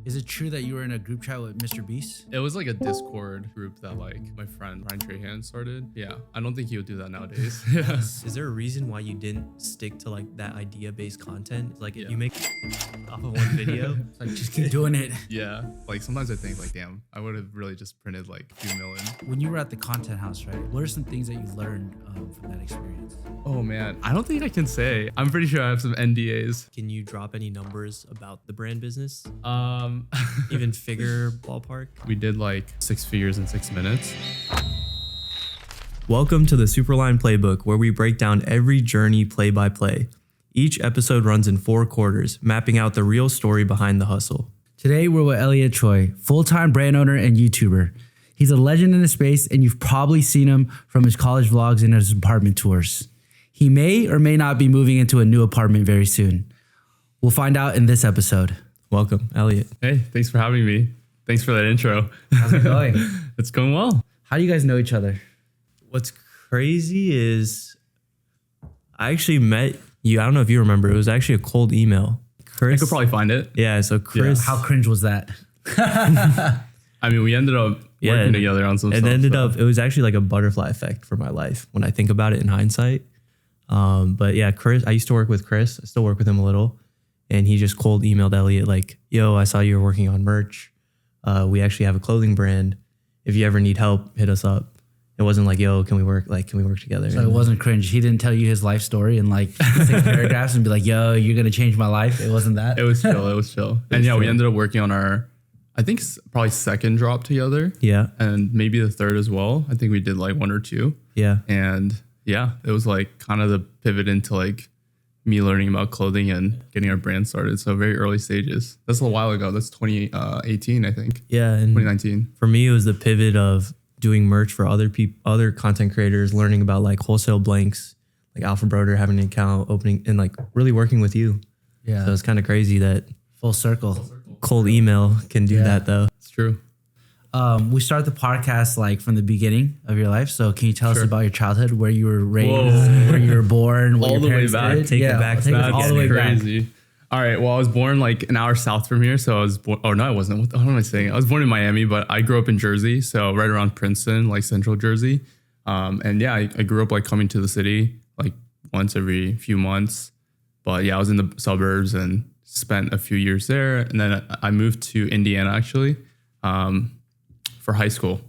Is it true that you were in a group chat with MrBeast? It was like a Discord group that like my friend Ryan Trahan started. Yeah, I don't think he would do that nowadays. Yeah. Is there a reason why you didn't stick to like that idea-based content? Like if you make off of one video, Like, just keep doing it. Yeah, like sometimes I think like, damn, I would have really just printed like 2 million. When you were at the content house, right? What are some things that you learned from that experience? Oh man, I don't think I can say. I'm pretty sure I have some NDAs. can you drop any numbers about the brand business? Even figure ballpark? We did like 6 figures in 6 minutes. Welcome to the Superline Playbook, where we break down every journey play by play. Each episode runs in 4 quarters, mapping out the real story behind the hustle. Today, we're with Elliot Choy, full-time brand owner and YouTuber. He's a legend in the space, and you've probably seen him from his college vlogs and his apartment tours. He may or may not be moving into a new apartment very soon. We'll find out in this episode. Welcome, Elliot. Hey, thanks for having me. Thanks for that intro. How's it going? It's going well. How do you guys know each other? What's crazy is I actually met you. I don't know if you remember. It was actually a cold email. Chris, I could probably find it. yeah. So Chris, How cringe was that? I mean, we ended up working together on some it stuff. ended up. It was actually like a butterfly effect for my life when I think about it in hindsight. But yeah, Chris. I used to work with Chris. I still work with him a little, and he just cold emailed Elliot like, "Yo, I saw you were working on merch. We actually have a clothing brand. If you ever need help, hit us up." It wasn't like, "Yo, can we work together?" So it wasn't cringe. He didn't tell you his life story in like 6 paragraphs and be like, "Yo, you're gonna change my life." It wasn't that. It was chill. It was chill. And yeah, we ended up working on our, I think probably second drop together. Yeah, And maybe the third as well. I think we did like 1 or 2. yeah. And yeah, it was like kind of the pivot into like me learning about clothing and getting our brand started. So very early stages. That's a while ago. That's 2018, I think. Yeah, and 2019. for me, it was the pivot of doing merch for other people, other content creators, learning about like wholesale blanks, like Alpha Broder, having an account, opening, and like really working with you. Yeah. So it's kind of crazy that Full circle. cold email can do that though. It's true. We start the podcast like from the beginning of your life. So can you tell us about your childhood, where you were raised, where you were born, what All your the way parents back. did? Take it back. Take us That's all the way back. Crazy. All right. Well, I was born like an hour south from here. So I was born, oh no, I wasn't. What am I saying? I was born in Miami, but I grew up in Jersey. So right around Princeton, like central Jersey. And yeah, I grew up like coming to the city like once every few months. But yeah, I was in the suburbs and spent a few years there. And then I moved to Indiana actually for high school.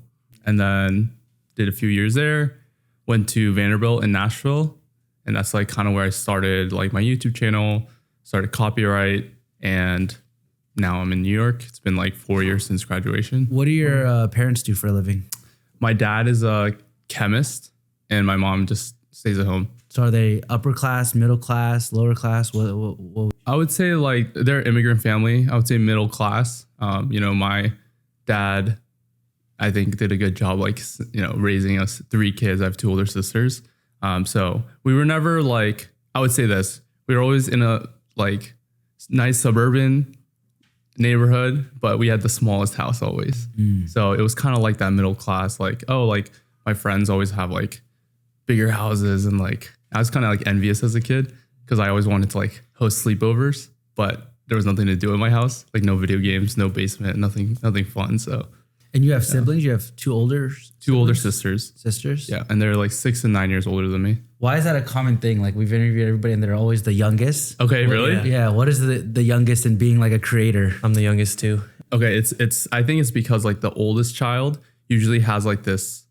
And then did a few years there, went to Vanderbilt in Nashville. And that's like kind of where I started like my YouTube channel, started copyright, and now I'm in New York. It's been like 4 years since graduation. What do your parents do for a living? My dad is a chemist and my mom just stays at home. So are they upper class, middle class, lower class? What? I would say like they're an immigrant family. I would say middle class. My dad, I think, did a good job, like, raising us 3 kids. I have 2 older sisters. So we were never like, I would say this, we were always in a like nice suburban neighborhood, but we had the smallest house always. So it was kind of like that middle class, like, oh, like my friends always have like bigger houses. And like, I was kind of like envious as a kid because I always wanted to like host sleepovers, but there was nothing to do in my house, like no video games, no basement, nothing fun. So. And you have siblings? You have 2 older 2 older sisters. sisters? Yeah. And they're like 6 and 9 years older than me. Why is that a common thing? Like we've interviewed everybody and they're always the youngest. Okay, really? Yeah. What is the youngest in being like a creator? I'm the youngest too. Okay. It's I think it's because like the oldest child usually has like this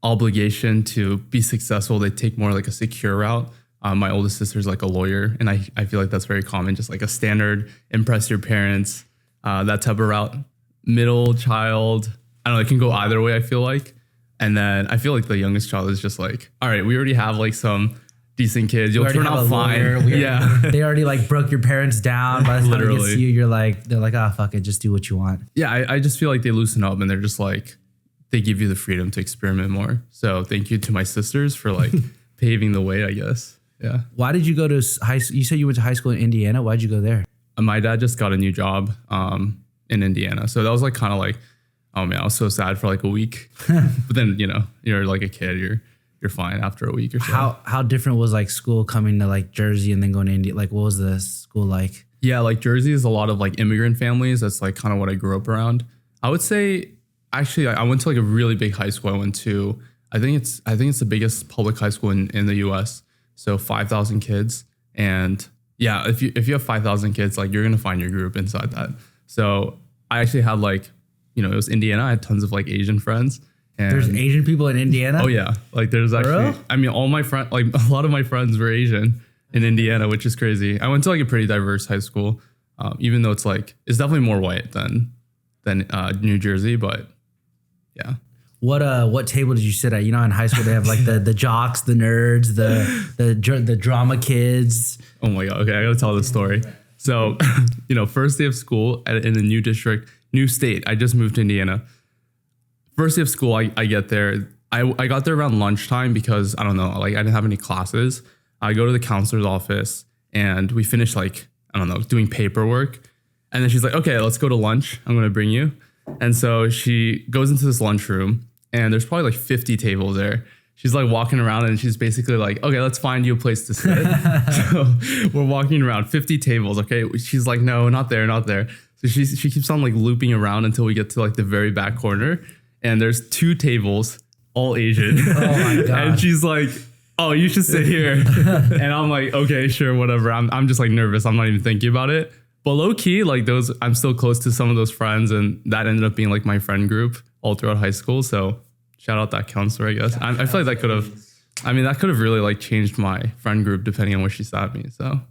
obligation to be successful. They take more like a secure route. My oldest sister is like a lawyer. And I feel like that's very common. Just like a standard, impress your parents, that type of route. Middle child, I don't know, it can go either way, I feel like. And then I feel like the youngest child is just like, all right, we already have like some decent kids. You'll turn out fine. Yeah. They already like broke your parents down. By the time it gets Literally. to you, they're like, ah, fuck it, just do what you want. Yeah, I just feel like they loosen up and they're just like, they give you the freedom to experiment more. So thank you to my sisters for like paving the way, I guess. Yeah. Why did you go to high school? You said you went to high school in Indiana. Why'd you go there? My dad just got a new job in Indiana. So that was like kind of like, oh man, I was so sad for like a week. But then, you're like a kid, you're fine after a week or so. How different was like school coming to like Jersey and then going to India? Like what was the school like? Yeah, like Jersey is a lot of like immigrant families. That's like kind of what I grew up around. I would say actually I went to like a really big high school. I went to I think it's the biggest public high school in the US. So 5,000 kids. And yeah, if you have 5,000 kids, like you're gonna find your group inside that. So I actually had like, it was Indiana. I had tons of like Asian friends. And There's Asian people in Indiana? oh yeah, like there's actually. I mean, all my friends, like a lot of my friends were Asian in Indiana, which is crazy. I went to like a pretty diverse high school, even though it's definitely more white than New Jersey, but yeah. What table did you sit at? In high school they have like the jocks, the nerds, the drama kids. Oh my god. Okay, I gotta tell this story. So, first day of school in a new district, new state. I just moved to Indiana. First day of school, I get there. I got there around lunchtime because I don't know, like I didn't have any classes. I go to the counselor's office and we finish doing paperwork. And then she's like, okay, let's go to lunch. I'm going to bring you. And so she goes into this lunchroom and there's probably like 50 tables there. She's like walking around and she's basically like, okay, let's find you a place to sit. So we're walking around 50 tables. Okay. She's like, no, not there, not there. So she keeps on like looping around until we get to like the very back corner. And there's 2 tables, all Asian. Oh my God. And she's like, oh, you should sit here. And I'm like, okay, sure, whatever. I'm just like nervous. I'm not even thinking about it. But low key, like I'm still close to some of those friends. And that ended up being like my friend group all throughout high school. So shout out that counselor, I guess. I feel like that could have really like changed my friend group depending on where she sat me. So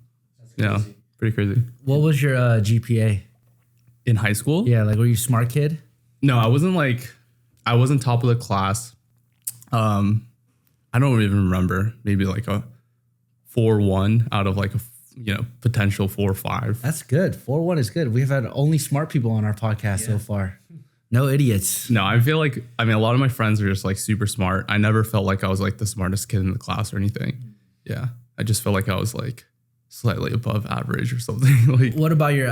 yeah, pretty crazy. What was your GPA? In high school? Yeah, like were you a smart kid? No, I wasn't top of the class. I don't even remember. Maybe like a 4.1 out of like a potential 4.5. That's good. 4.1 is good. We've had only smart people on our podcast so far. No idiots. No, I feel like a lot of my friends are just like super smart. I never felt like I was like the smartest kid in the class or anything. Yeah, I just felt like I was like slightly above average or something. Like, what about your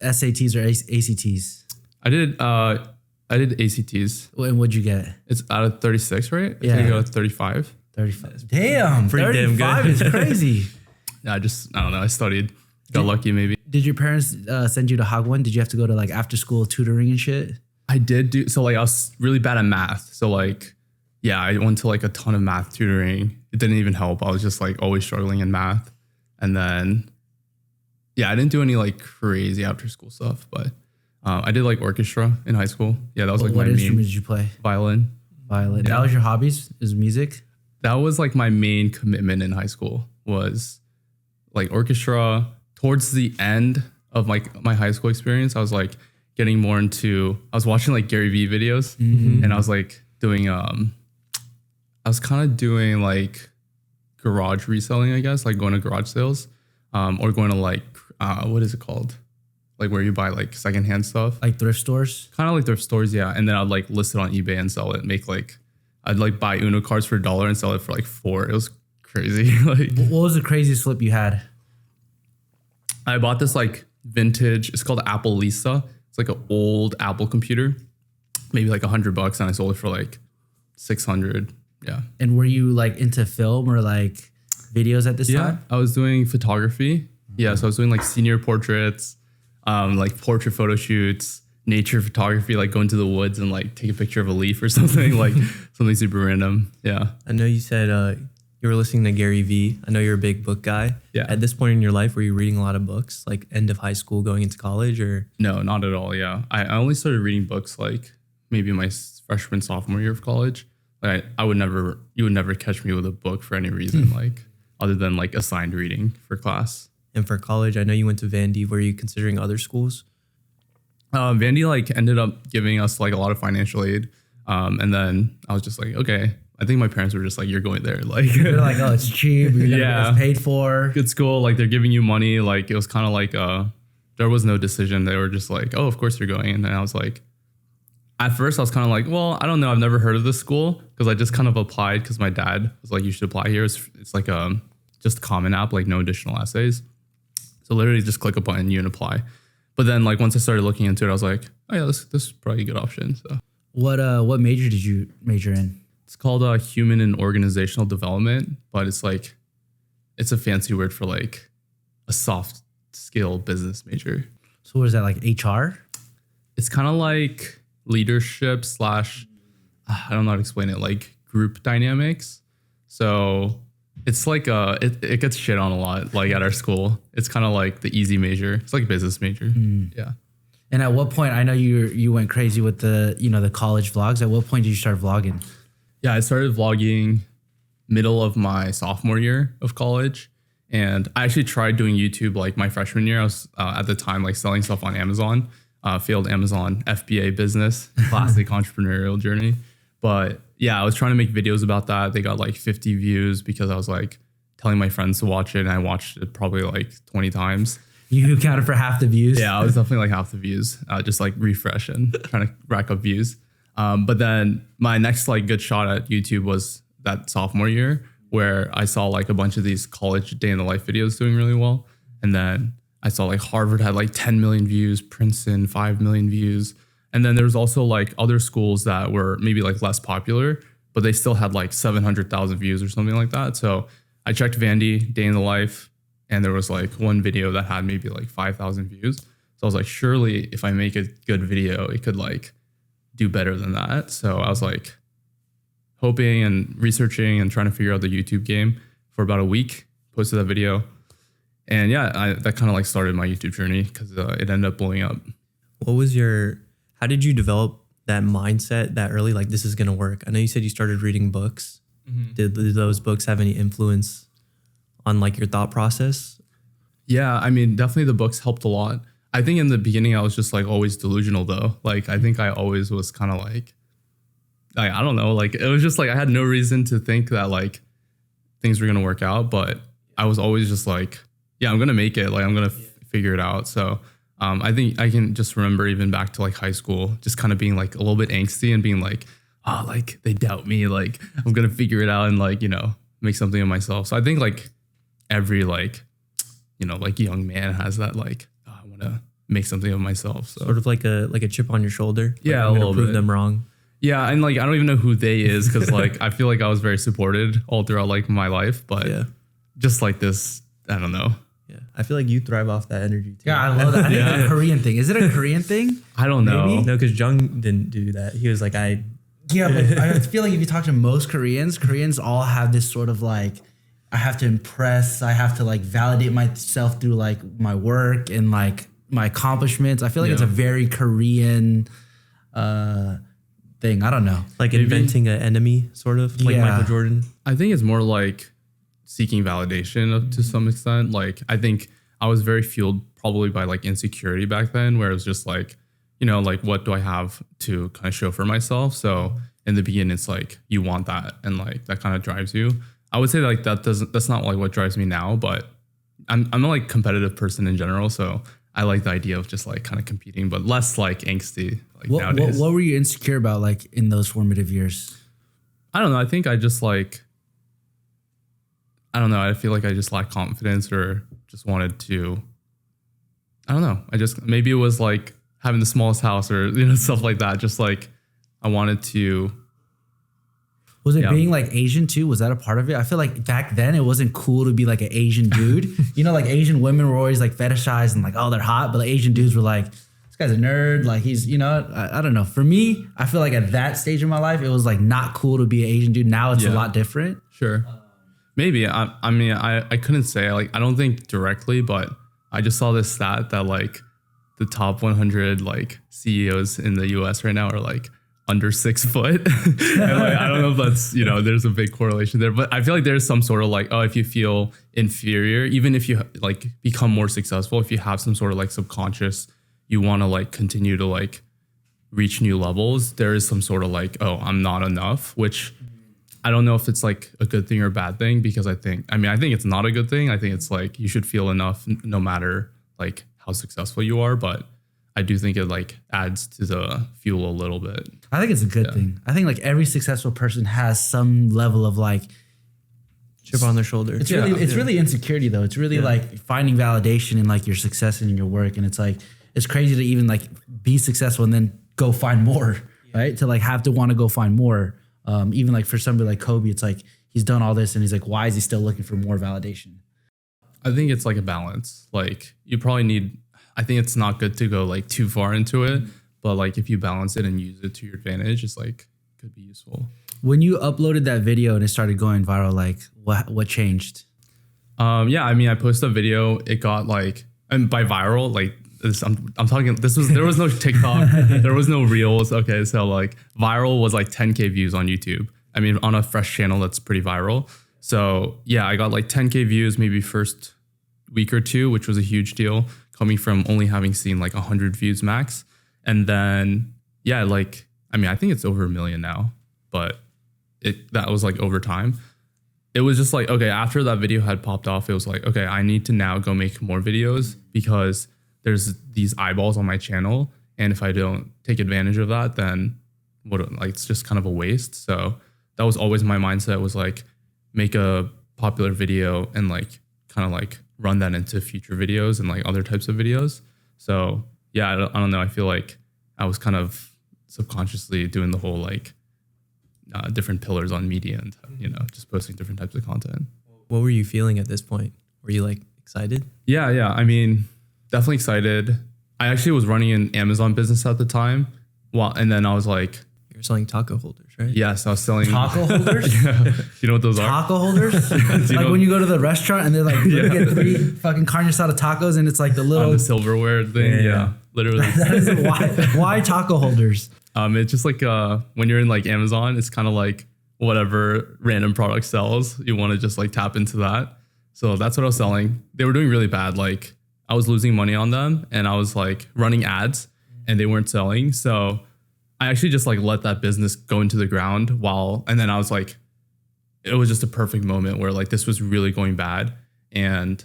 SATs or ACTs? I did ACTs. And what'd you get? It's out of 36, right? Yeah. I think I got a 35. 35. Damn, pretty damn 35 good. is crazy. Yeah, I don't know. I studied. Got lucky maybe. Did your parents send you to Hagwon? Did you have to go to like after school tutoring and shit? I did do. So like I was really bad at math. So like, yeah, I went to like a ton of math tutoring. It didn't even help. I was just like always struggling in math. And then, yeah, I didn't do any like crazy after school stuff, but I did like orchestra in high school. Yeah, that was like my main. What instrument did you play? Violin. Yeah. That was your hobbies? Is music? That was like my main commitment in high school was like orchestra. Towards the end of my high school experience, I was like getting more into. I was watching like Gary Vee videos, and I was like doing. I was kind of doing like garage reselling, I guess, like going to garage sales, or going to like what is it called? Like where you buy like secondhand stuff. Like thrift stores? Kind of like thrift stores, yeah. And then I'd like list it on eBay and sell it. I'd like buy Uno cards for $1 and sell it for like $4. It was crazy. Like, what was the craziest flip you had? I bought this like vintage, it's called Apple Lisa. It's like an old Apple computer, maybe like $100, and I sold it for like 600. Yeah. And were you like into film or like videos at this time? I was doing photography. Yeah, so I was doing like senior portraits, like portrait photo shoots, nature photography, like going to the woods and like take a picture of a leaf or something, like something super random. Yeah. I know you said you were listening to Gary Vee. I know you're a big book guy. Yeah. At this point in your life, were you reading a lot of books, like end of high school, going into college, or? No, not at all. Yeah. I only started reading books like maybe my freshman, sophomore year of college. Like you would never catch me with a book for any reason, like other than like assigned reading for class. And for college, I know you went to Vandy. Were you considering other schools? Vandy like ended up giving us like a lot of financial aid. And then I was just like, okay, I think my parents were just like, you're going there. Like, they're like, oh, it's cheap. You're gonna get us paid for. Good school. Like they're giving you money. Like it was kind of like, there was no decision. They were just like, oh, of course you're going. And then I was like, at first I was kind of like, well, I don't know. I've never heard of this school because I just kind of applied because my dad was like, you should apply here. It's like just a common app, like no additional essays. So literally just click a button, you can apply. But then like once I started looking into it, I was like, oh yeah, this is probably a good option. So what major did you major in? It's called Human and Organizational Development, but it's a fancy word for like a soft skill business major. So what is that, like HR? It's kind of like leadership slash, I don't know how to explain it, like group dynamics. So it's like it gets shit on a lot, like at our school. It's kind of like the easy major. It's like a business major. Yeah. And at what point, I know you went crazy with the college vlogs. At what point did you start vlogging? Yeah, I started vlogging middle of my sophomore year of college. And I actually tried doing YouTube like my freshman year. I was at the time like selling stuff on Amazon, failed Amazon FBA business, classic entrepreneurial journey. But yeah, I was trying to make videos about that. They got like 50 views because I was like telling my friends to watch it. And I watched it probably like 20 times. You accounted for half the views? Yeah, I was definitely like half the views, just like refresh and trying to rack up views. But then my next like good shot at YouTube was that sophomore year where I saw like a bunch of these college day in the life videos doing really well. And then I saw like Harvard had like 10 million views, Princeton, 5 million views. And then there's also like other schools that were maybe like less popular, but they still had like 700,000 views or something like that. So I checked Vandy, day in the life, and there was like one video that had maybe like 5,000 views. So I was like, surely if I make a good video, it could like do better than that. So I was like hoping and researching and trying to figure out the YouTube game for about a week, posted that video. And yeah, that kind of like started my YouTube journey because it ended up blowing up. How did you develop that mindset that early? Like, this is going to work. I know you said you started reading books. Mm-hmm. Did those books have any influence on like your thought process? Yeah, I mean, definitely the books helped a lot. I think in the beginning I was just like always delusional though. Like, I think I always was kind of like, I don't know, like it was just like I had no reason to think that like things were going to work out, but I was always just like, yeah, I'm going to make it. Like, I'm going to figure it out. So I think I can just remember even back to like high school, just kind of being like a little bit angsty and being like, oh, like they doubt me. Like I'm going to figure it out and like, make something of myself. So I think like every like, like young man has that like, oh, I want to make something of myself. So sort of like a chip on your shoulder. Yeah. Like, I'm going to prove them wrong. Yeah. And like, I don't even know who they is. Cause like, I feel like I was very supported all throughout like my life, but just like this, I don't know. Yeah, I feel like you thrive off that energy too. Yeah, I love that. I think it's a Korean thing. Is it a Korean thing? I don't know. Maybe? No, because Jung didn't do that. He was like, Yeah, but I feel like if you talk to most Koreans all have this sort of like, I have to impress. I have to like validate myself through like my work and like my accomplishments. I feel like it's a very Korean thing. I don't know. Like inventing an enemy, sort of like Michael Jordan. I think it's more like seeking validation to some extent. Like I think I was very fueled probably by like insecurity back then, where it was just like, like what do I have to kind of show for myself? So in the beginning, it's like you want that, and like that kind of drives you. I would say like that's not like what drives me now, but I'm a like competitive person in general, so I like the idea of just like kind of competing, but less like angsty like nowadays. What were you insecure about like in those formative years? I don't know. I think I just like, I don't know. I feel like I just lacked confidence or just wanted to, I don't know. Maybe it was like having the smallest house or, stuff like that. Just like I wanted to. Was it being like Asian too? Was that a part of it? I feel like back then it wasn't cool to be like an Asian dude. Like Asian women were always like fetishized and like, oh, they're hot. But like Asian dudes were like, this guy's a nerd. Like he's, I don't know. For me, I feel like at that stage of my life, it was like not cool to be an Asian dude. Now it's a lot different. Sure. Maybe. I mean, I couldn't say, like, I don't think directly, but I just saw this stat that like the top 100 like CEOs in the US right now are like under 6 foot. And like, I don't know if that's, there's a big correlation there, but I feel like there's some sort of like, oh, if you feel inferior, even if you like become more successful, if you have some sort of like subconscious, you want to like continue to like reach new levels, there is some sort of like, oh, I'm not enough, which I don't know if it's like a good thing or a bad thing, because I think it's not a good thing. I think it's like you should feel enough no matter like how successful you are, but I do think it like adds to the fuel a little bit. I think it's a good thing. I think like every successful person has some level of like chip on their shoulder. It's really insecurity though. It's really like finding validation in like your success and in your work. And it's like, it's crazy to even like be successful and then go find more, right? To like have to want to go find more. Even like for somebody like Kobe, it's like he's done all this and he's like, why is he still looking for more validation? I think it's like a balance. Like you probably need, I think it's not good to go like too far into it, but like if you balance it and use it to your advantage, it's like could be useful. When you uploaded that video and it started going viral, like what changed? Yeah, I mean, I posted a video. It got like, and by viral, like this, I'm talking. There was no TikTok, there was no Reels. Okay, so like viral was like 10K views on YouTube. I mean, on a fresh channel, that's pretty viral. So yeah, I got like 10K views maybe first week or two, which was a huge deal, coming from only having seen like 100 views max. And then yeah, like I mean, I think it's over 1 million now, but that was like over time. It was just like, okay, after that video had popped off, it was like, okay, I need to now go make more videos because there's these eyeballs on my channel. And if I don't take advantage of that, then like it's just kind of a waste. So that was always my mindset, was like make a popular video and like kind of like run that into future videos and like other types of videos. So yeah, I don't know. I feel like I was kind of subconsciously doing the whole like different pillars on media and, you know, just posting different types of content. What were you feeling at this point? Were you like excited? Yeah. I mean, definitely excited. I actually was running an Amazon business at the time. Well, and then I was like, You're selling taco holders, right? yes, I was selling Taco holders? Yeah. You know what those are? Taco holders? Like when you go to the restaurant and they're like, you get 3 fucking carne asada tacos and it's like the little The silverware thing. Yeah. Literally. That is why taco holders? It's just like when you're in like Amazon, it's kind of like whatever random product sells, you want to just like tap into that. So that's what I was selling. They were doing really bad. Like I was losing money on them and I was like running ads and they weren't selling. So I actually just like let that business go into the ground and then I was like, it was just a perfect moment where like this was really going bad and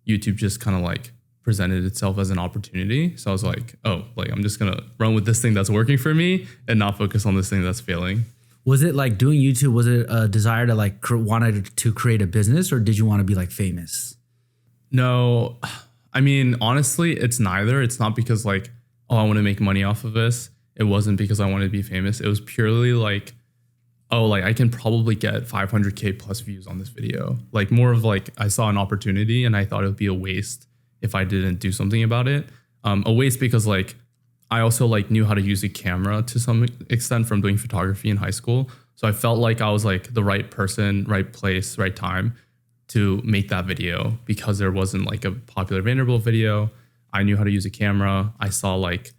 YouTube just kind of like presented itself as an opportunity. So I was like, oh, like I'm just gonna run with this thing that's working for me and not focus on this thing that's failing. Was it like doing YouTube? Was it a desire to like wanted to create a business, or did you want to be like famous? No, I mean, honestly, it's neither. It's not because like, oh, I want to make money off of this. It wasn't because I wanted to be famous. It was purely like, oh, like I can probably get 500K plus views on this video. Like more of like, I saw an opportunity and I thought it would be a waste if I didn't do something about it. A waste because like I also like knew how to use a camera to some extent from doing photography in high school. So I felt like I was like the right person, right place, right time to make that video because there wasn't like a popular Vanderbilt video. I knew how to use a camera. I saw like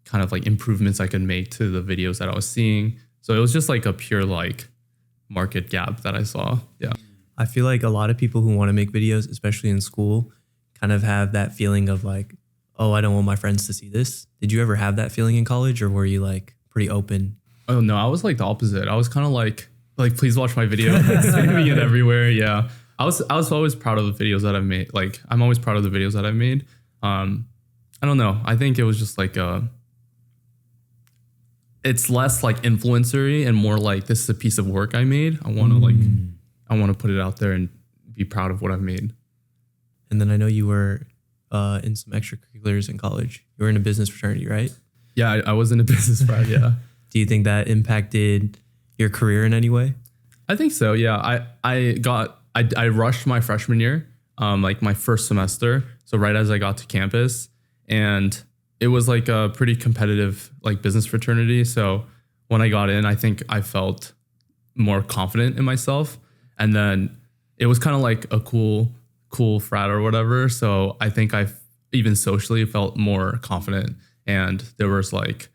kind of like improvements I could make to the videos that I was seeing. So it was just like a pure like market gap that I saw. Yeah. I feel like a lot of people who want to make videos, especially in school, kind of have that feeling of like, oh, I don't want my friends to see this. Did you ever have that feeling in college, or were you like pretty open? Oh no, I was like the opposite. I was kind of like please watch my video, saving it everywhere. Yeah. I was always proud of the videos that I've made. Like I'm always proud of the videos that I've made. I don't know. I think it was just like it's less like influencer-y and more like this is a piece of work I made. I want to put it out there and be proud of what I've made. And then I know you were in some extracurriculars in college. You were in a business fraternity, right? Yeah, I was in a business frat. Yeah. Do you think that impacted your career in any way? I think so. Yeah. I rushed my freshman year, like my first semester. So right as I got to campus, and it was like a pretty competitive like business fraternity. So when I got in, I think I felt more confident in myself. And then it was kind of like a cool frat or whatever. So I think I even socially felt more confident. And there was like,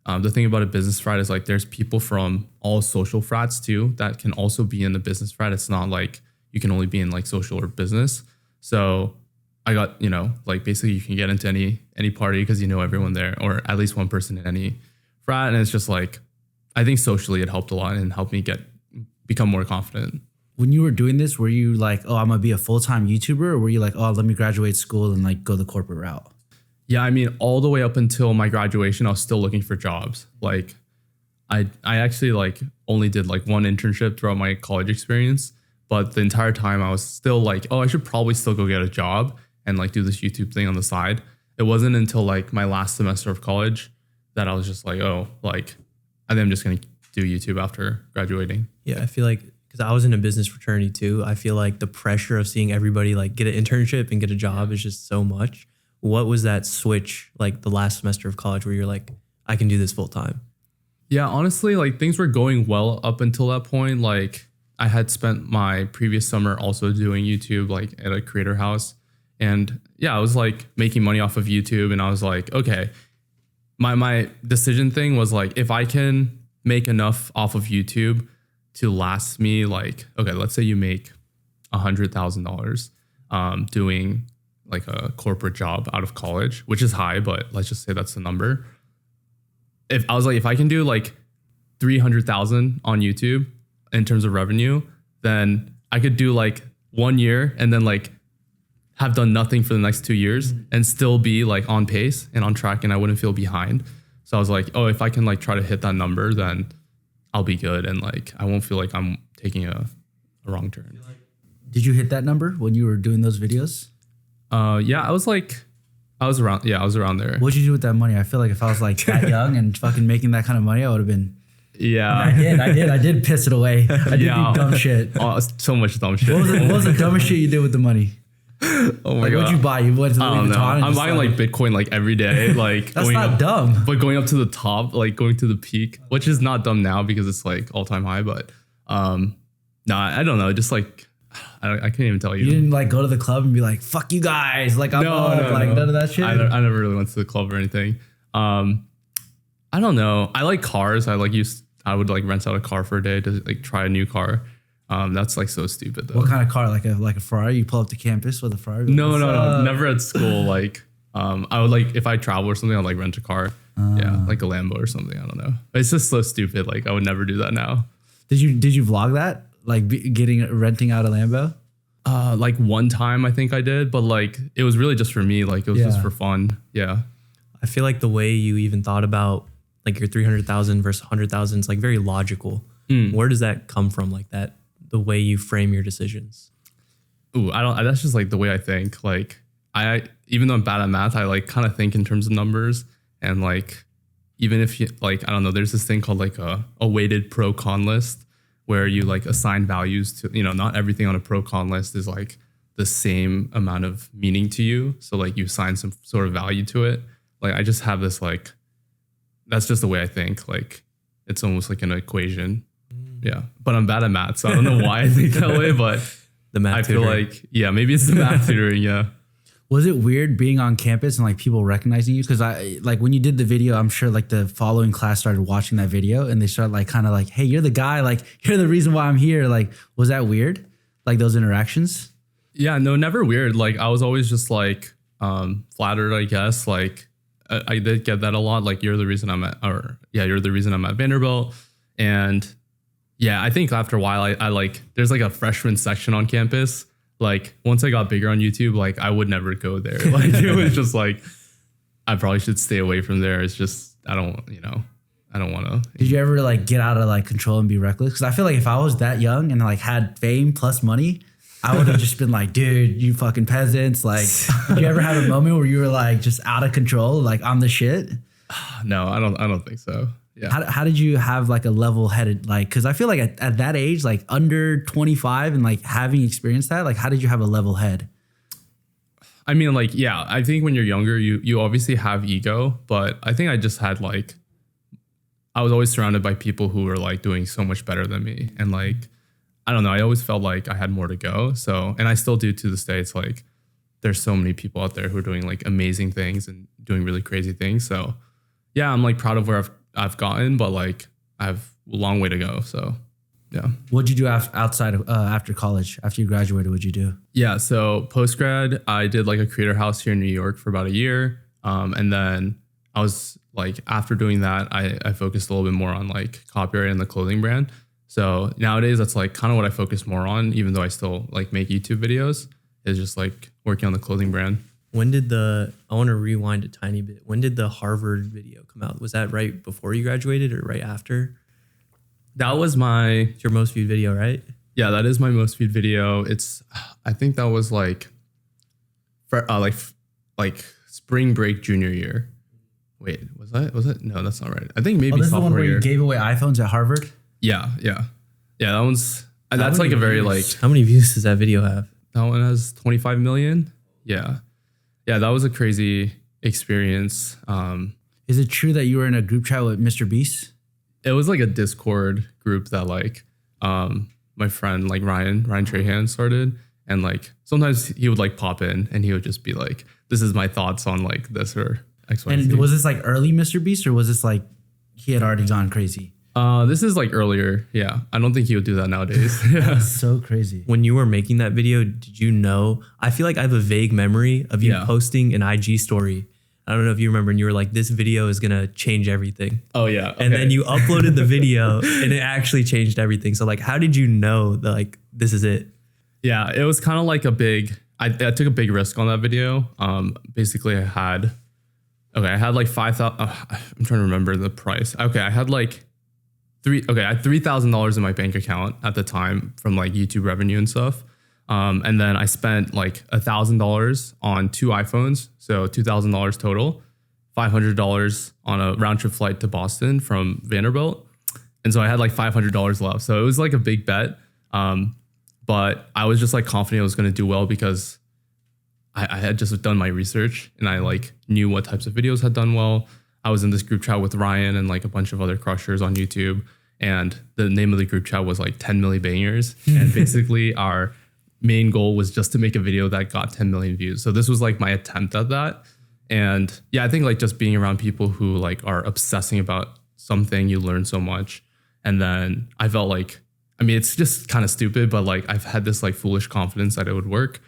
the thing about a business frat is like there's people from all social frats too that can also be in the business frat. It's not like you can only be in like social or business. So I got, like basically you can get into any party because you know everyone there, or at least one person in any frat. And it's just like, I think socially it helped a lot and helped me become more confident. When you were doing this, were you like, oh, I'm gonna be a full-time YouTuber, or were you like, oh, let me graduate school and like go the corporate route? Yeah, I mean, all the way up until my graduation, I was still looking for jobs. Like I actually like only did like one internship throughout my college experience, but the entire time I was still like, oh, I should probably still go get a job and like do this YouTube thing on the side. It wasn't until like my last semester of college that I was just like, oh, like I think I'm just gonna do YouTube after graduating. Yeah, I feel like because I was in a business fraternity too. I feel like the pressure of seeing everybody like get an internship and get a job is just so much. What was that switch like the last semester of college where you're like, I can do this full time? Yeah, honestly, like things were going well up until that point. Like I had spent my previous summer also doing YouTube, like at a creator house. And yeah, I was like making money off of YouTube. And I was like, okay, my decision thing was like, if I can make enough off of YouTube to last me like, okay, let's say you make $100,000 doing like a corporate job out of college, which is high, but let's just say that's the number. If I was like, if I can do like 300,000 on YouTube in terms of revenue, then I could do like 1 year and then like have done nothing for the next 2 years and still be like on pace and on track, and I wouldn't feel behind. So I was like, oh, if I can like try to hit that number, then I'll be good. And like, I won't feel like I'm taking a wrong turn. Did you hit that number when you were doing those videos? Yeah, I was around there. What'd you do with that money? I feel like if I was like that young and fucking making that kind of money, I would have been. Yeah, I did piss it away. I did do dumb shit. Oh, so much dumb shit. What was the dumbest shit you did with the money? Oh my like, God. what'd you buy? You went to the Louis Vuitton? I'm buying like Bitcoin like every day. Like that's not dumb. But going up to the top, like going to the peak, which is not dumb now because it's like all time high. But I don't know. Just like I can't even tell you. You didn't like go to the club and be like, "Fuck you guys!" Like I'm like none of that shit. I never really went to the club or anything. I don't know. I like cars. I would like rent out a car for a day to like try a new car. That's like so stupid though. What kind of car? Like a Ferrari? You pull up to campus with a Ferrari? No. Never at school. Like, I would like if I travel or something, I'd like rent a car. Yeah, like a Lambo or something. I don't know. It's just so stupid. Like I would never do that now. Did you vlog that? Like renting out a Lambo? Like one time I think I did, but like it was really just for me. Like it was just for fun. Yeah. I feel like the way you even thought about like your 300,000 versus 100,000 is like very logical. Where does that come from? Like that, the way you frame your decisions? Ooh, that's just like the way I think. Like even though I'm bad at math, I like kind of think in terms of numbers. And like, even if you like, I don't know, there's this thing called like a weighted pro con list where you like assign values to, not everything on a pro con list is like the same amount of meaning to you. So like you assign some sort of value to it. Like I just have this like, that's just the way I think. Like it's almost like an equation. Yeah. But I'm bad at math, so I don't know why I think that way, but the math I feel like, yeah, maybe it's the math tutoring. Yeah. Was it weird being on campus and like people recognizing you? Because I like when you did the video, I'm sure like the following class started watching that video and they started like kind of like, hey, you're the guy, like you're the reason why I'm here. Like, was that weird? Like those interactions? Yeah, no, never weird. Like I was always just like flattered, I guess. Like I did get that a lot. Like you're the reason I'm at Vanderbilt. And yeah, I think after a while I like there's like a freshman section on campus. Like once I got bigger on YouTube, like I would never go there. Like it was just like, I probably should stay away from there. It's just, I don't want to. Did you ever like get out of like control and be reckless? Because I feel like if I was that young and like had fame plus money, I would have just been like, dude, you fucking peasants. Like, did you ever have a moment where you were like just out of control, like on the shit? No, I don't think so. Yeah. How did you have like a level headed, like, cause I feel like at that age, like under 25 and like having experienced that, like, how did you have a level head? I mean, like, yeah, I think when you're younger, you obviously have ego, but I think I just had like, I was always surrounded by people who were like doing so much better than me. And like, I don't know, I always felt like I had more to go. So, and I still do to this day. It's like, there's so many people out there who are doing like amazing things and doing really crazy things. So yeah, I'm like proud of where I've gotten, but like I have a long way to go. So yeah. What'd you do outside of after college? After you graduated, what'd you do? Yeah. So post grad, I did like a creator house here in New York for about a year. And then I was like, after doing that, I focused a little bit more on like copyright and the clothing brand. So nowadays that's like kind of what I focus more on, even though I still like make YouTube videos, is just like working on the clothing brand. When did I want to rewind a tiny bit. When did the Harvard video come out? Was that right before you graduated or right after? That was It's your most viewed video, right? Yeah, that is my most viewed video. I think that was like spring break junior year. Wait, was that? No, that's not right. I think maybe this is the one sophomore where year. you gave away iPhones at Harvard? Yeah. That one's And that's like a very like, How many views does that video have? that one has 25 million. Yeah. Yeah, that was a crazy experience. Is it true that you were in a group chat with MrBeast? It was like a Discord group that like my friend like Ryan Trahan started, and like sometimes he would like pop in and he would just be like, this is my thoughts on like this or X, Y, And Z. was this like early MrBeast, or was this like he had already gone crazy? This is like earlier. Yeah. I don't think he would do that nowadays. Yeah. That's so crazy. When you were making that video, did you know? I feel like I have a vague memory of you posting an IG story. I don't know if you remember, and you were like, this video is going to change everything. Oh yeah. Okay. And then you uploaded the video and it actually changed everything. So like, how did you know that like, this is it? Yeah, it was kind of like I took a big risk on that video. Basically I had like 5,000, I'm trying to remember the price. Okay. I had like I had $3,000 in my bank account at the time from like YouTube revenue and stuff. And then I spent like $1,000 on 2 iPhones. So $2,000 total, $500 on a round trip flight to Boston from Vanderbilt. And so I had like $500 left. So it was like a big bet. But I was just like confident it was going to do well because I had just done my research and I like knew what types of videos had done well. I was in this group chat with Ryan and like a bunch of other crushers on YouTube. And the name of the group chat was like 10 million bangers. And basically our main goal was just to make a video that got 10 million views. So this was like my attempt at that. And yeah, I think like just being around people who like are obsessing about something, you learn so much. And then I felt like, I mean, it's just kind of stupid, but like I've had this like foolish confidence that it would work.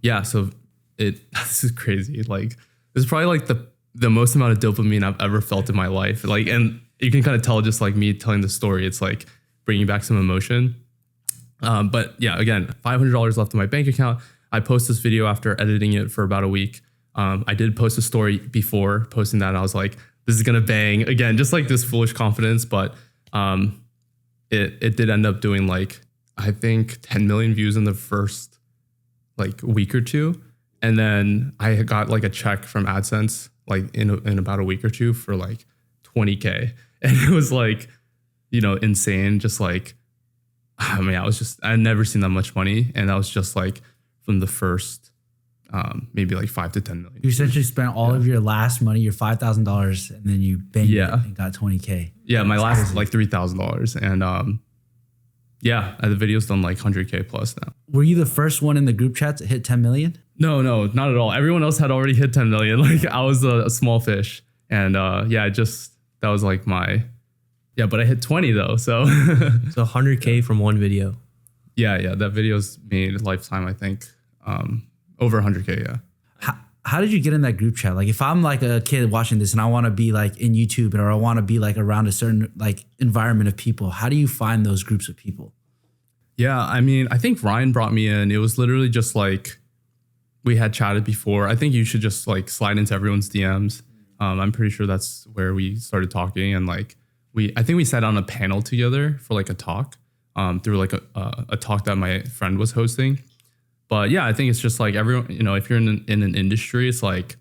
Yeah, so this is crazy. Like this is probably like the most amount of dopamine I've ever felt in my life. Like, and you can kind of tell just like me telling the story, it's like bringing back some emotion. But yeah, again, $500 left in my bank account. I posted this video after editing it for about a week. I did post a story before posting that. And I was like, this is going to bang again, just like this foolish confidence. But, it did end up doing like, I think 10 million views in the first like week or two. And then I got like a check from AdSense, like in about a week or two for like 20K. And it was like, you know, insane. Just like, I mean, I'd never seen that much money. And that was just like from the first, maybe like 5 to 10 million. You essentially spent all of your last money, your $5,000, and then you banged it and got 20K. Yeah, my last was like $3,000. And yeah, the video's done like 100K plus now. Were you the first one in the group chat to hit 10 million? No, not at all. Everyone else had already hit 10 million. Like I was a small fish. And yeah, that was like but I hit 20 though. So So 100K from one video. Yeah, that video's made lifetime, I think. Over 100K, yeah. How did you get in that group chat? Like if I'm like a kid watching this and I want to be like in YouTube or I want to be like around a certain like environment of people, how do you find those groups of people? Yeah, I mean, I think Ryan brought me in. It was literally just like we had chatted before. I think you should just like slide into everyone's DMs. I'm pretty sure that's where we started talking. And like I think we sat on a panel together for like a talk through like a talk that my friend was hosting. But yeah, I think it's just like everyone, you know, if you're in an industry, it's like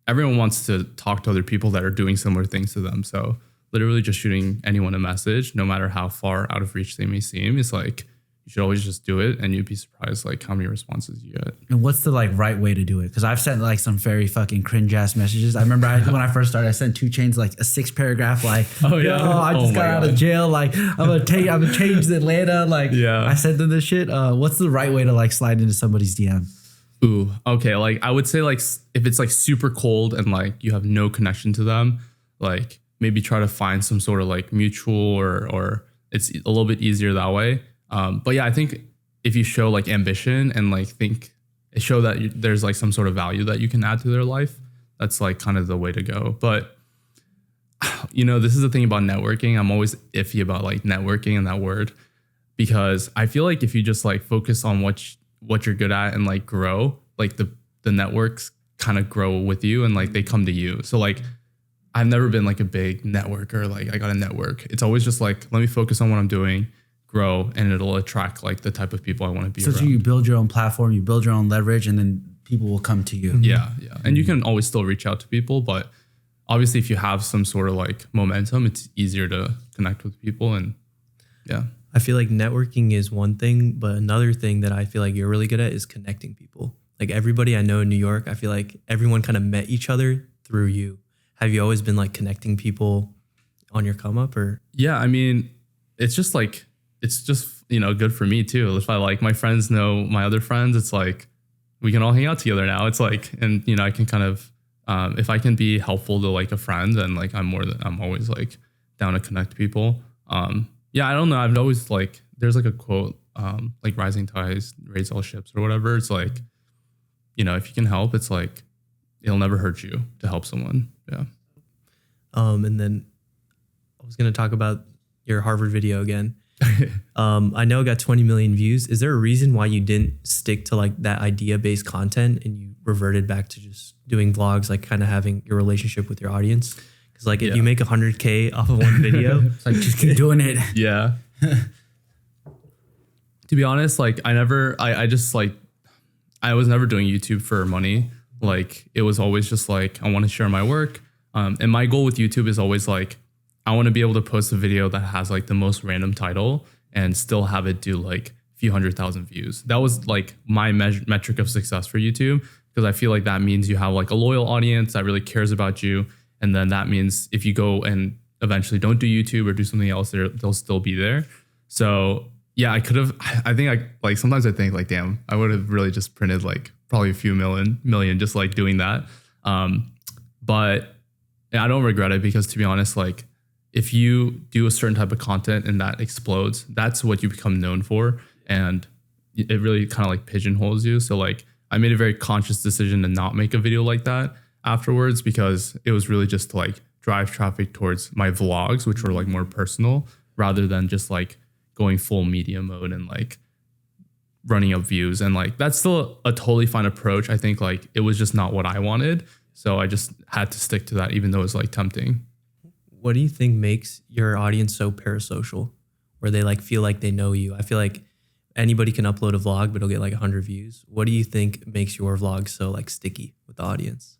everyone wants to talk to other people that are doing similar things to them. So literally just shooting anyone a message, no matter how far out of reach they may seem, is like, you should always just do it. And you'd be surprised like how many responses you get. And what's the like right way to do it? Because I've sent like some very fucking cringe ass messages. I remember when I first started, I sent 2 Chainz like a 6-paragraph like, oh yeah, I just got out of jail. Like I'm gonna change Atlanta. Like I sent them this shit. What's the right way to like slide into somebody's DM? Ooh, okay. Like I would say like if it's like super cold and like you have no connection to them, like maybe try to find some sort of like mutual or it's a little bit easier that way. But yeah, I think if you show like ambition and like show that there's like some sort of value that you can add to their life, that's like kind of the way to go. But you know, this is the thing about networking. I'm always iffy about like networking and that word, because I feel like if you just like focus on what you're good at and like grow, like the networks kind of grow with you and like they come to you. So like I've never been like a big networker. Like I got to network. It's always just like, let me focus on what I'm doing, grow, and it'll attract like the type of people I want to be around. So you build your own platform, you build your own leverage, and then people will come to you. Yeah. And you can always still reach out to people, but obviously if you have some sort of like momentum, it's easier to connect with people. And yeah. I feel like networking is one thing, but another thing that I feel like you're really good at is connecting people. Like everybody I know in New York, I feel like everyone kind of met each other through you. Have you always been like connecting people on your come up or? Yeah, I mean, it's just good for me too. If I like my friends know my other friends, it's like we can all hang out together now. It's like, and I can kind of, if I can be helpful to like a friend, then like I'm always like down to connect people. Yeah, I don't know. I've always like, there's like a quote, like rising tides raise all ships or whatever. It's like, if you can help, it's like, it'll never hurt you to help someone. Yeah. And then I was going to talk about your Harvard video again. I know it got 20 million views. Is there a reason why you didn't stick to like that idea-based content and you reverted back to just doing vlogs, like kind of having your relationship with your audience? Because like if you make 100K off of one video, it's like just keep doing it. Yeah. To be honest, like I was never doing YouTube for money. Like it was always just like, I want to share my work. And my goal with YouTube is always like, I want to be able to post a video that has like the most random title and still have it do like a few 100,000 views. That was like my metric of success for YouTube, because I feel like that means you have like a loyal audience that really cares about you. And then that means if you go and eventually don't do YouTube or do something else, they'll still be there. So yeah, sometimes I think like, damn, I would have really just printed like probably a few million just like doing that. But I don't regret it, because to be honest, like if you do a certain type of content and that explodes, that's what you become known for. And it really kind of like pigeonholes you. So like I made a very conscious decision to not make a video like that afterwards, because it was really just to like drive traffic towards my vlogs, which were like more personal, rather than just like going full media mode and like running up views. And like that's still a totally fine approach. I think like it was just not what I wanted. So I just had to stick to that, even though it was like tempting. What do you think makes your audience so parasocial, where they like feel like they know you? I feel like anybody can upload a vlog, but it'll get like 100 views. What do you think makes your vlog so like sticky with the audience?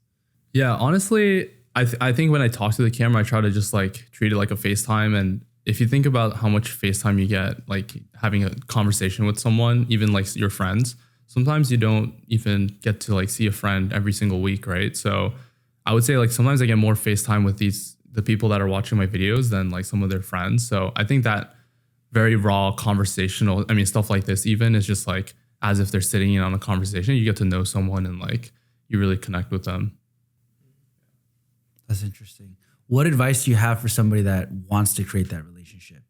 Yeah, honestly, I think when I talk to the camera, I try to just like treat it like a FaceTime. And if you think about how much FaceTime you get, like having a conversation with someone, even like your friends, sometimes you don't even get to like see a friend every single week, right? So I would say like sometimes I get more FaceTime with the people that are watching my videos than like some of their friends. So I think that very raw conversational, stuff like this even is just like as if they're sitting in on a conversation. You get to know someone and like you really connect with them. That's interesting. What advice do you have for somebody that wants to create that relationship?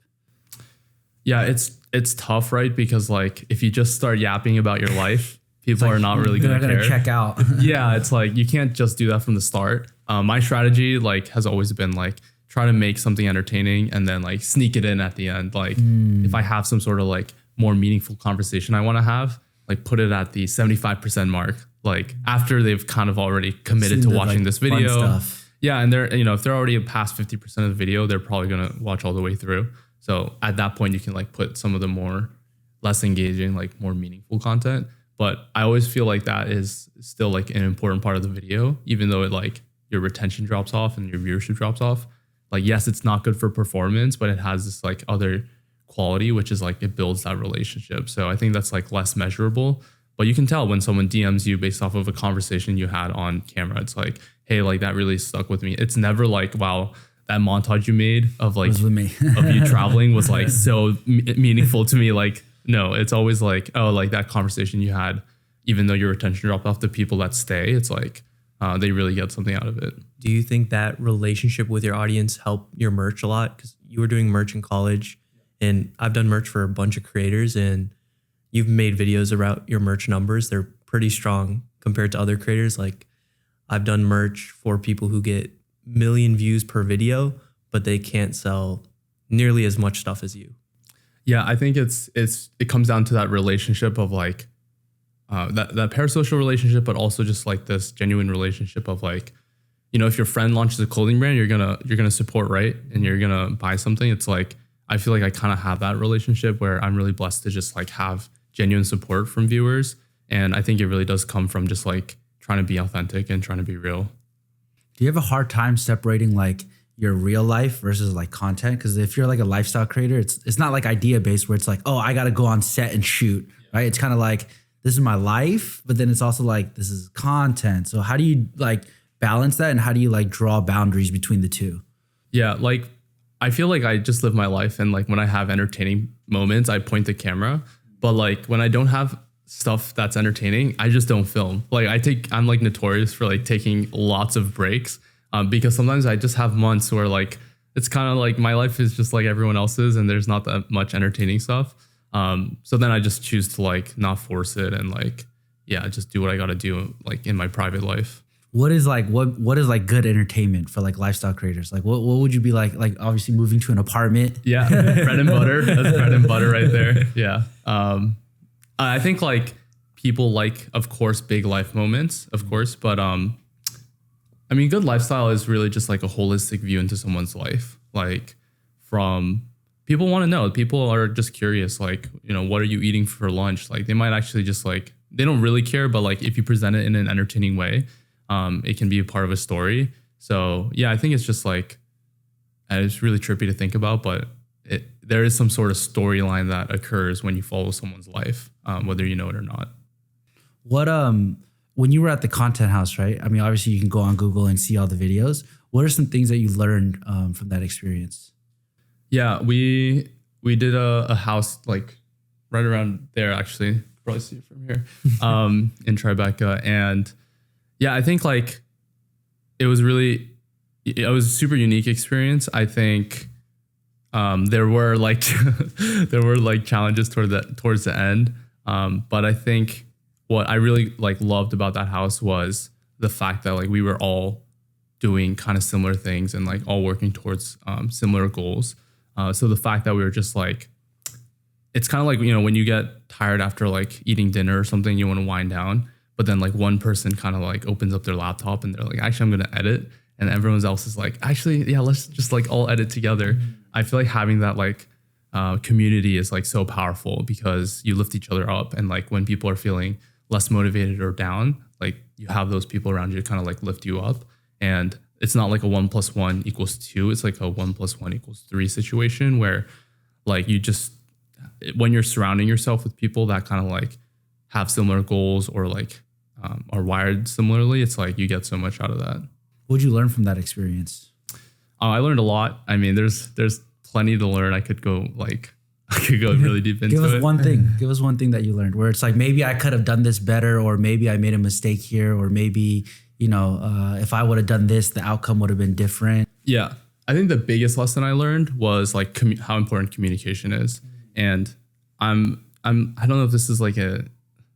Yeah, it's tough, right? Because like if you just start yapping about your life, people are not really going to care. Check out. Yeah, it's like you can't just do that from the start. My strategy like has always been like try to make something entertaining and then like sneak it in at the end. Like if I have some sort of like more meaningful conversation I want to have, like put it at the 75% mark. Like after they've kind of already committed to watching like this video. Stuff. Yeah, and they're if they're already past 50% of the video, they're probably gonna watch all the way through. So at that point, you can like put some of the more less engaging, like more meaningful content. But I always feel like that is still like an important part of the video, even though it like your retention drops off and your viewership drops off. Like, yes, it's not good for performance, but it has this like other quality, which is like it builds that relationship. So I think that's like less measurable, but you can tell when someone DMs you based off of a conversation you had on camera. It's like, hey, like that really stuck with me. It's never like, wow, that montage you made of like with me. of you traveling was like so meaningful to me. Like, no, it's always like, oh, like that conversation you had, even though your retention dropped off, the people that stay, it's like they really get something out of it. Do you think that relationship with your audience helped your merch a lot? Because you were doing merch in college, and I've done merch for a bunch of creators, and you've made videos about your merch numbers. They're pretty strong compared to other creators. Like I've done merch for people who get 1 million views per video, but they can't sell nearly as much stuff as you. Yeah, I think it comes down to that relationship of like that parasocial relationship, but also just like this genuine relationship of like, if your friend launches a clothing brand, you're gonna support, right? And you're gonna buy something. It's like I feel like I kind of have that relationship where I'm really blessed to just like have genuine support from viewers, and I think it really does come from just like trying to be authentic and trying to be real. Do you have a hard time separating like your real life versus like content? Because if you're like a lifestyle creator, it's not like idea based where it's like, oh, I got to go on set and shoot, right? It's kind of like, this is my life, but then it's also like, this is content. So how do you like balance that, and how do you like draw boundaries between the two? Yeah, like I feel like I just live my life, and like when I have entertaining moments, I point the camera. But like when I don't have stuff that's entertaining, I just don't film. Like I'm like notorious for like taking lots of breaks, because sometimes I just have months where like it's kind of like my life is just like everyone else's, and there's not that much entertaining stuff. So then I just choose to like not force it, and like, yeah, just do what I got to do like in my private life. What is like good entertainment for like lifestyle creators? Like what would you be like obviously moving to an apartment? Yeah, bread and butter. That's bread and butter right there. Yeah. I think like people like, of course, big life moments, of course, but I mean, good lifestyle is really just like a holistic view into someone's life. Like from people want to know, people are just curious, like, you know, what are you eating for lunch? Like they might actually just like, they don't really care, but like if you present it in an entertaining way, it can be a part of a story. So yeah, I think it's just like, and it's really trippy to think about, but there is some sort of storyline that occurs when you follow someone's life, whether you know it or not. What when you were at the content house, right? I mean, obviously you can go on Google and see all the videos. What are some things that you learned from that experience? Yeah, we did a house like right around there, actually. You can probably see it from here, in Tribeca. And yeah, I think like it was a super unique experience. I think there were like challenges towards the end. But I think what I really like loved about that house was the fact that like we were all doing kind of similar things and like all working towards similar goals. So the fact that we were just like, it's kind of like, you know, when you get tired after like eating dinner or something, you want to wind down, but then like one person kind of like opens up their laptop and they're like, actually, I'm going to edit. And everyone else is like, actually, yeah, let's just like all edit together. Mm-hmm. I feel like having that like community is like so powerful because you lift each other up. And like when people are feeling less motivated or down, like you have those people around you to kind of like lift you up. And it's not like a 1 + 1 = 2. It's like a 1 + 1 = 3 situation where like you just, when you're surrounding yourself with people that kind of like have similar goals or like are wired similarly, it's like you get so much out of that. What did you learn from that experience? I learned a lot. I mean, there's plenty to learn. I could go really deep into it. Give us one thing. Give us one thing that you learned where it's like, maybe I could have done this better, or maybe I made a mistake here, or maybe, you know, if I would have done this, the outcome would have been different. Yeah. I think the biggest lesson I learned was like how important communication is. And I don't know if this is like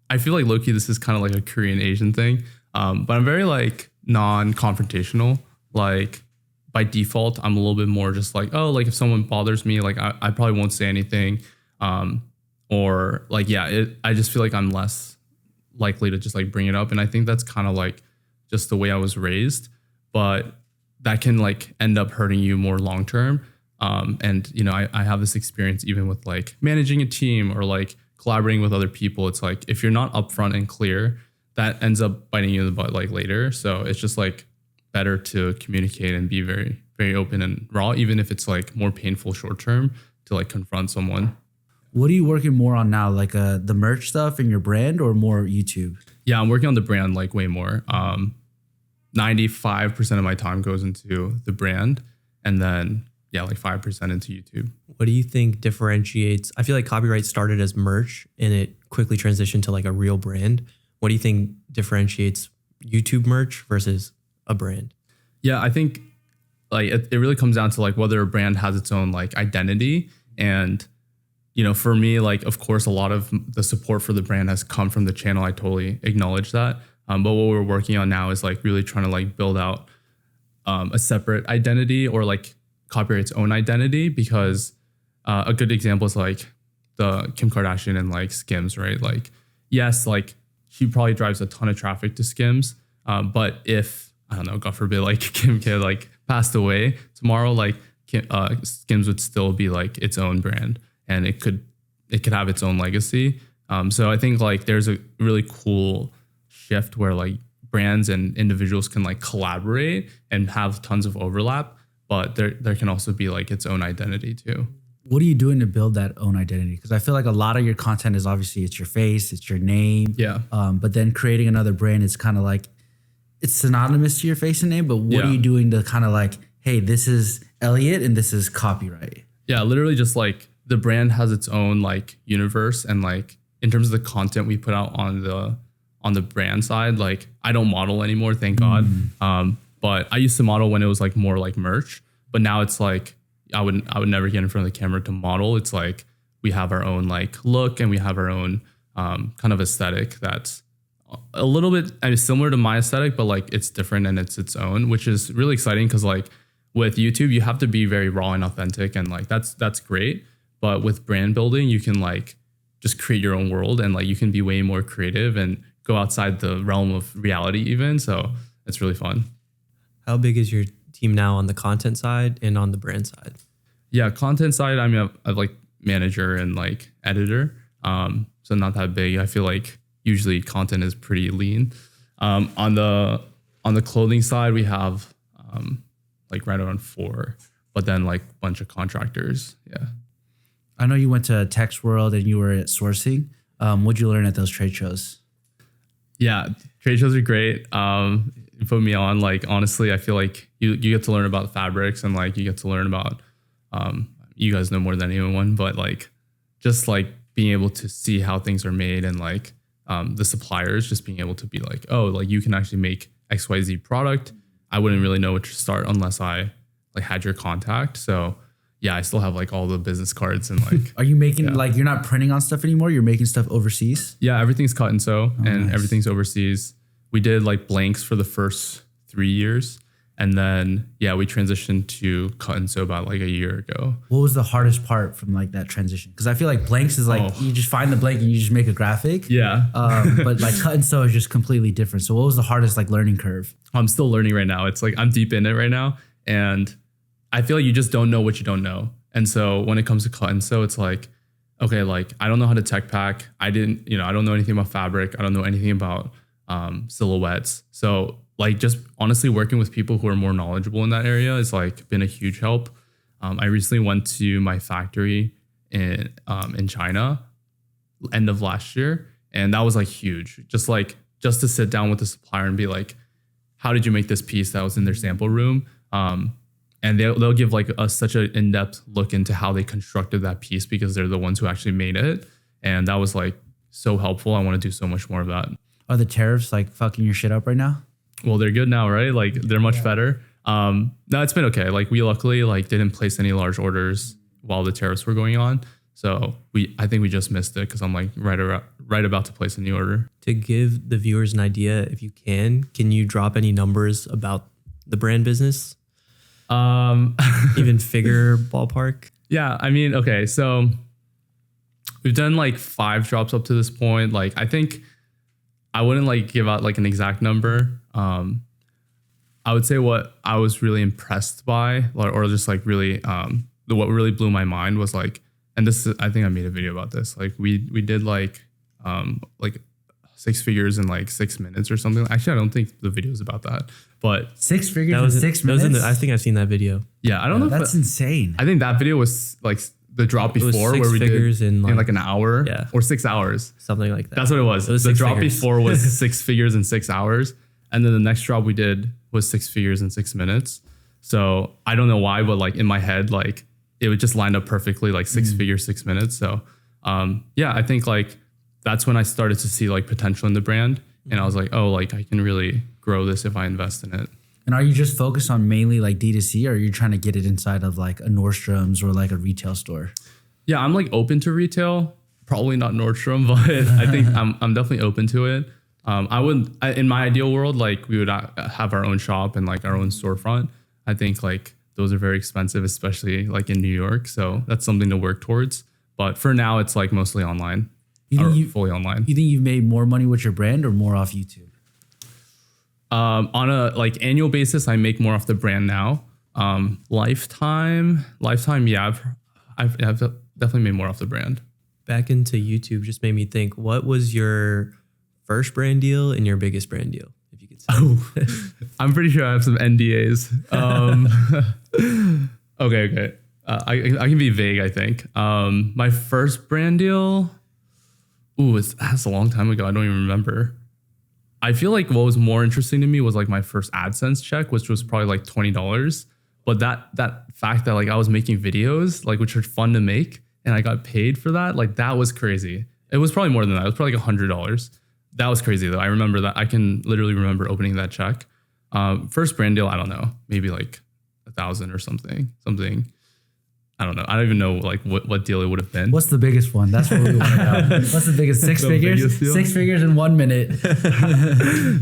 I feel like low-key this is kind of like a Korean Asian thing. But I'm very like non-confrontational. Like by default, I'm a little bit more just like, oh, like if someone bothers me, like I probably won't say anything. Or like, yeah, I just feel like I'm less likely to just like bring it up. And I think that's kind of like just the way I was raised, but that can like end up hurting you more long-term. And you know, I have this experience even with like managing a team or like collaborating with other people. It's like, if you're not upfront and clear, that ends up biting you in the butt like later. So it's just like better to communicate and be very, very open and raw, even if it's like more painful short term to like confront someone. What are you working more on now? Like the merch stuff in your brand, or more YouTube? Yeah, I'm working on the brand like way more. 95% of my time goes into the brand, and then yeah, like 5% into YouTube. What do you think differentiates? I feel like copyright started as merch and it quickly transitioned to like a real brand. What do you think differentiates YouTube merch versus a brand? Yeah, I think like it really comes down to like whether a brand has its own like identity. And, you know, for me, like, of course, a lot of the support for the brand has come from the channel. I totally acknowledge that. But what we're working on now is like really trying to like build out a separate identity, or like copyright's own identity, because a good example is like the Kim Kardashian and like Skims, right? Like, yes, like she probably drives a ton of traffic to Skims. But if, I don't know, God forbid, like Kim K like passed away tomorrow, like Skims would still be like its own brand, and it could have its own legacy. So I think like there's a really cool shift where like brands and individuals can like collaborate and have tons of overlap, but there can also be like its own identity too. What are you doing to build that own identity? Because I feel like a lot of your content is obviously it's your face, it's your name. Yeah. But then creating another brand is kind of like, it's synonymous to your face and name, but what are you doing to kind of like, hey, this is Elliot and this is copyright? Yeah, literally just like the brand has its own like universe, and like in terms of the content we put out on the brand side, like I don't model anymore, thank God. But I used to model when it was like more like merch, but now it's like I would never get in front of the camera to model. It's like we have our own like look, and we have our own kind of aesthetic that's a little bit similar to my aesthetic, but like it's different and it's its own, which is really exciting because like with YouTube, you have to be very raw and authentic, and like that's great. But with brand building, you can like just create your own world, and like you can be way more creative and go outside the realm of reality even. So it's really fun. How big is your team now on the content side and on the brand side? Yeah, content side, I mean, I've like manager and like editor. So not that big. I feel like usually content is pretty lean. On the clothing side, we have like right around 4, but then like a bunch of contractors. Yeah. I know you went to Text World and you were at sourcing. What'd you learn at those trade shows? Yeah, trade shows are great. You put me on, like, honestly, I feel like you get to learn about fabrics, and like you get to learn about, you guys know more than anyone, but like just like being able to see how things are made, and like the suppliers just being able to be like, oh, like you can actually make XYZ product. I wouldn't really know where to start unless I like had your contact. So yeah, I still have like all the business cards and like. Are you making like, you're not printing on stuff anymore? You're making stuff overseas? Yeah, everything's cut and sew, and everything's overseas. We did like blanks for the first 3 years. And then, yeah, we transitioned to cut and sew about like a year ago. What was the hardest part from like that transition? Because I feel like blanks is like, you just find the blank and you just make a graphic. Yeah. But like cut and sew is just completely different. So what was the hardest like learning curve? I'm still learning right now. It's like, I'm deep in it right now. And I feel like you just don't know what you don't know. And so when it comes to cut and sew, it's like, okay, like I don't know how to tech pack. I don't know anything about fabric. I don't know anything about silhouettes. So like just honestly working with people who are more knowledgeable in that area has like been a huge help. I recently went to my factory in China end of last year, and that was like huge. Just to sit down with the supplier and be like, how did you make this piece that was in their sample room? And they'll give like such an in-depth look into how they constructed that piece, because they're the ones who actually made it. And that was like so helpful. I want to do so much more of that. Are the tariffs like fucking your shit up right now? Well, they're good now, right? Like they're much better. No, it's been okay. Like we luckily like didn't place any large orders while the tariffs were going on. So I think we just missed it, because I'm like right about to place a new order. To give the viewers an idea, if you can you drop any numbers about the brand business? Even figure ballpark? Yeah, I mean, okay, so we've done like 5 drops up to this point. Like I think I wouldn't like give out like an exact number. I would say what I was really impressed by, or just like really, what really blew my mind was like, and this is, I think I made a video about this. Like we did like 6 figures in like 6 minutes or something. Actually, I don't think the video is about that, but 6 figures in 6 minutes. I think I've seen that video. Yeah, I don't know. That's insane. I think that video was like the drop before, where we did in like an hour, or 6 hours, something like that. That's what it was. The drop before was 6 figures in 6 hours, and then the next drop we did was 6 figures in 6 minutes. So I don't know why, but like in my head, like it would just line up perfectly, like 6 figures, 6 minutes. So yeah, I think like that's when I started to see like potential in the brand, and I was like, oh, like I can really grow this if I invest in it. And are you just focused on mainly like D2C, or are you trying to get it inside of like a Nordstrom's or like a retail store? Yeah, I'm like open to retail, probably not Nordstrom, but I think I'm definitely open to it. In my ideal world, like we would have our own shop and like our own storefront. I think like those are very expensive, especially like in New York. So that's something to work towards. But for now, it's like mostly online, fully online. You think you've made more money with your brand or more off YouTube? On a like annual basis, I make more off the brand now. Lifetime, yeah, I've definitely made more off the brand. Back into YouTube just made me think, what was your first brand deal and your biggest brand deal, if you could say? I'm pretty sure I have some NDAs. Okay. I can be vague, I think. My first brand deal, that's a long time ago. I don't even remember. I feel like what was more interesting to me was like my first AdSense check, which was probably like $20. But that fact that like I was making videos, like which are fun to make, and I got paid for that, like that was crazy. It was probably more than that. It was probably like $100. That was crazy though. I remember that. I can literally remember opening that check. First brand deal, I don't know, maybe like 1,000 or something. I don't know. I don't even know like what deal it would have been. What's the biggest one? That's what we want to know. What's the biggest? Six figures? 6 figures in 1 minute.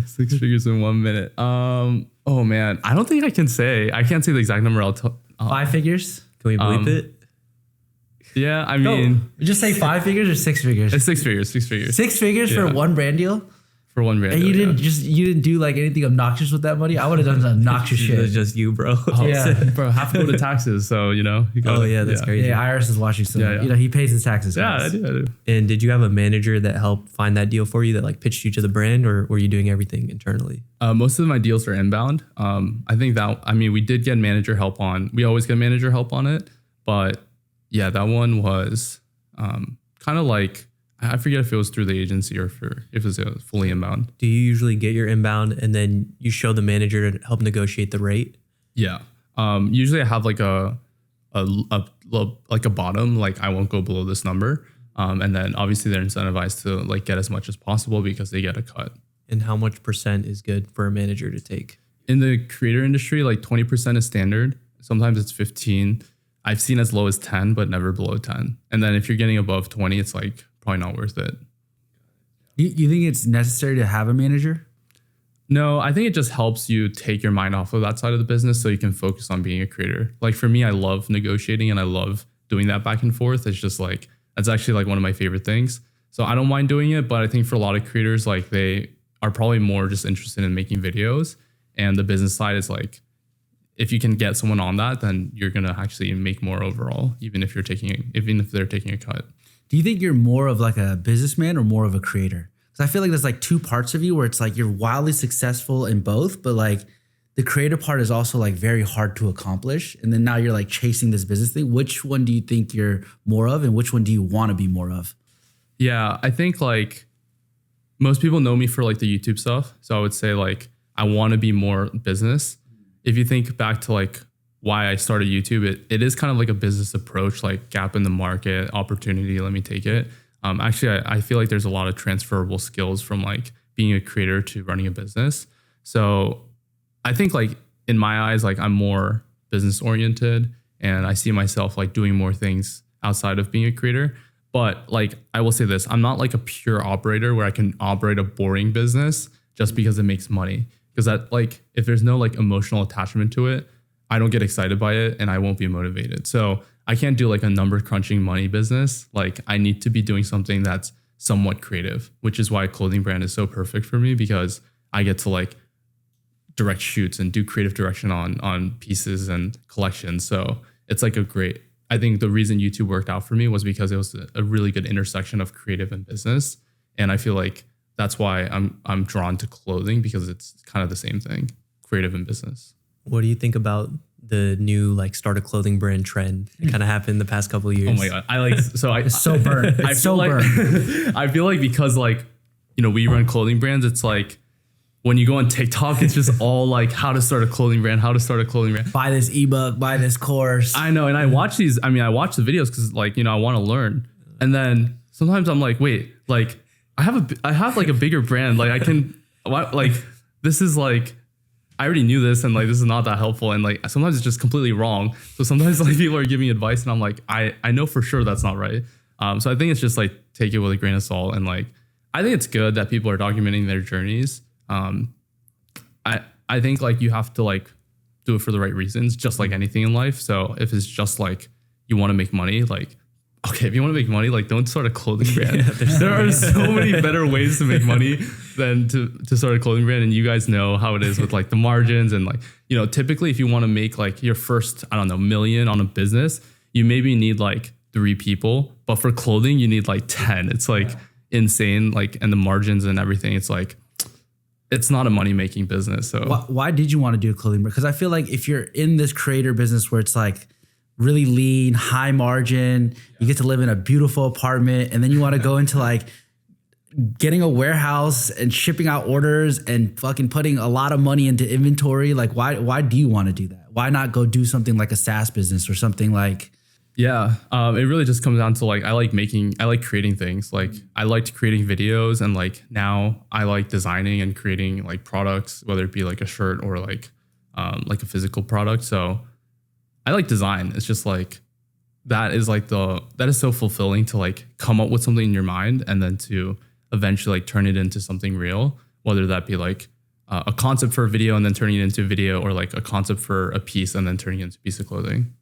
6 figures in 1 minute. Oh man, I don't think I can say. I can't say the exact number. I'll tell. 5 figures? Can we bleep it? Yeah, I mean, just say 5 figures or 6 figures. It's 6 figures. 6 figures. 6 figures for one brand deal. For one brand and deal. You didn't do like anything obnoxious with that money. I would have done some obnoxious shit. It was just you, bro. Yeah, bro, have to go to taxes. So you know. That's crazy. Yeah, Iris is watching. So you know he pays his taxes. Yeah, I do. And did you have a manager that helped find that deal for you, that like pitched you to the brand, or were you doing everything internally? Most of my deals are inbound. I think we did get manager help on. We always get manager help on it, but yeah, that one was kind of like. I forget if it was through the agency or if it was fully inbound. Do you usually get your inbound and then you show the manager to help negotiate the rate? Yeah. Usually I have like a bottom, like I won't go below this number. And then obviously they're incentivized to like get as much as possible because they get a cut. And how much % is good for a manager to take? In the creator industry, like 20% is standard. Sometimes it's 15. I've seen as low as 10, but never below 10. And then if you're getting above 20, it's like probably not worth it. You think it's necessary to have a manager? No, I think it just helps you take your mind off of that side of the business so you can focus on being a creator. Like for me, I love negotiating and I love doing that back and forth. It's just like, that's actually like one of my favorite things. So I don't mind doing it, but I think for a lot of creators, like they are probably more just interested in making videos. And the business side is like, if you can get someone on that, then you're going to actually make more overall, even if they're taking a cut. Do you think you're more of like a businessman or more of a creator? Because I feel like there's like two parts of you where it's like you're wildly successful in both, but like the creator part is also like very hard to accomplish. And then now you're like chasing this business thing. Which one do you think you're more of and which one do you want to be more of? Yeah, I think like most people know me for like the YouTube stuff. So I would say like I want to be more business. If you think back to like why I started YouTube, it is kind of like a business approach, like gap in the market, opportunity, let me take it. Actually, I feel like there's a lot of transferable skills from like being a creator to running a business. So I think like in my eyes, like I'm more business oriented and I see myself like doing more things outside of being a creator. But like, I will say this, I'm not like a pure operator where I can operate a boring business just because it makes money. Because that like, if there's no like emotional attachment to it, I don't get excited by it and I won't be motivated. So I can't do like a number crunching money business. Like I need to be doing something that's somewhat creative, which is why a clothing brand is so perfect for me because I get to like direct shoots and do creative direction on pieces and collections. So it's like I think the reason YouTube worked out for me was because it was a really good intersection of creative and business. And I feel like that's why I'm drawn to clothing because it's kind of the same thing, creative and business. What do you think about the new like start a clothing brand trend that kind of happened the past couple of years? Oh my God. It's so burnt. It's so burnt. I feel like because like, you know, we run clothing brands, it's like when you go on TikTok, it's just all like how to start a clothing brand. Buy this ebook, buy this course. I know. And I watch the videos because like, you know, I want to learn. And then sometimes I'm like, wait, like I have like a bigger brand. Like I can, like this is like, I already knew this and like this is not that helpful and like sometimes it's just completely wrong. So sometimes like people are giving advice and I'm like I know for sure that's not right. So I think it's just like take it with a grain of salt and like I think it's good that people are documenting their journeys. I think like you have to like do it for the right reasons, just like anything in life. So if it's just like you want to make money, like okay, if you want to make money, like don't start a clothing brand. There are so many better ways to make money than to start a clothing brand. And you guys know how it is with like the margins and like, you know, typically if you want to make like your first, I don't know, million on a business, you maybe need like 3 people, but for clothing, you need like 10. It's like insane. Like, and the margins and everything, it's like, it's not a money making business. So Why did you want to do clothing? Because I feel like if you're in this creator business where it's like really lean, high margin, you get to live in a beautiful apartment, and then you want to go into like getting a warehouse and shipping out orders and fucking putting a lot of money into inventory. Like, why do you want to do that? Why not go do something like a SaaS business or something like? Yeah, it really just comes down to like I like creating things. Like I liked creating videos, and like now I like designing and creating like products, whether it be like a shirt or like a physical product. So I like design. It's just like that is so fulfilling to like come up with something in your mind and then to eventually like turn it into something real, whether that be like a concept for a video and then turning it into a video, or like a concept for a piece and then turning it into a piece of clothing.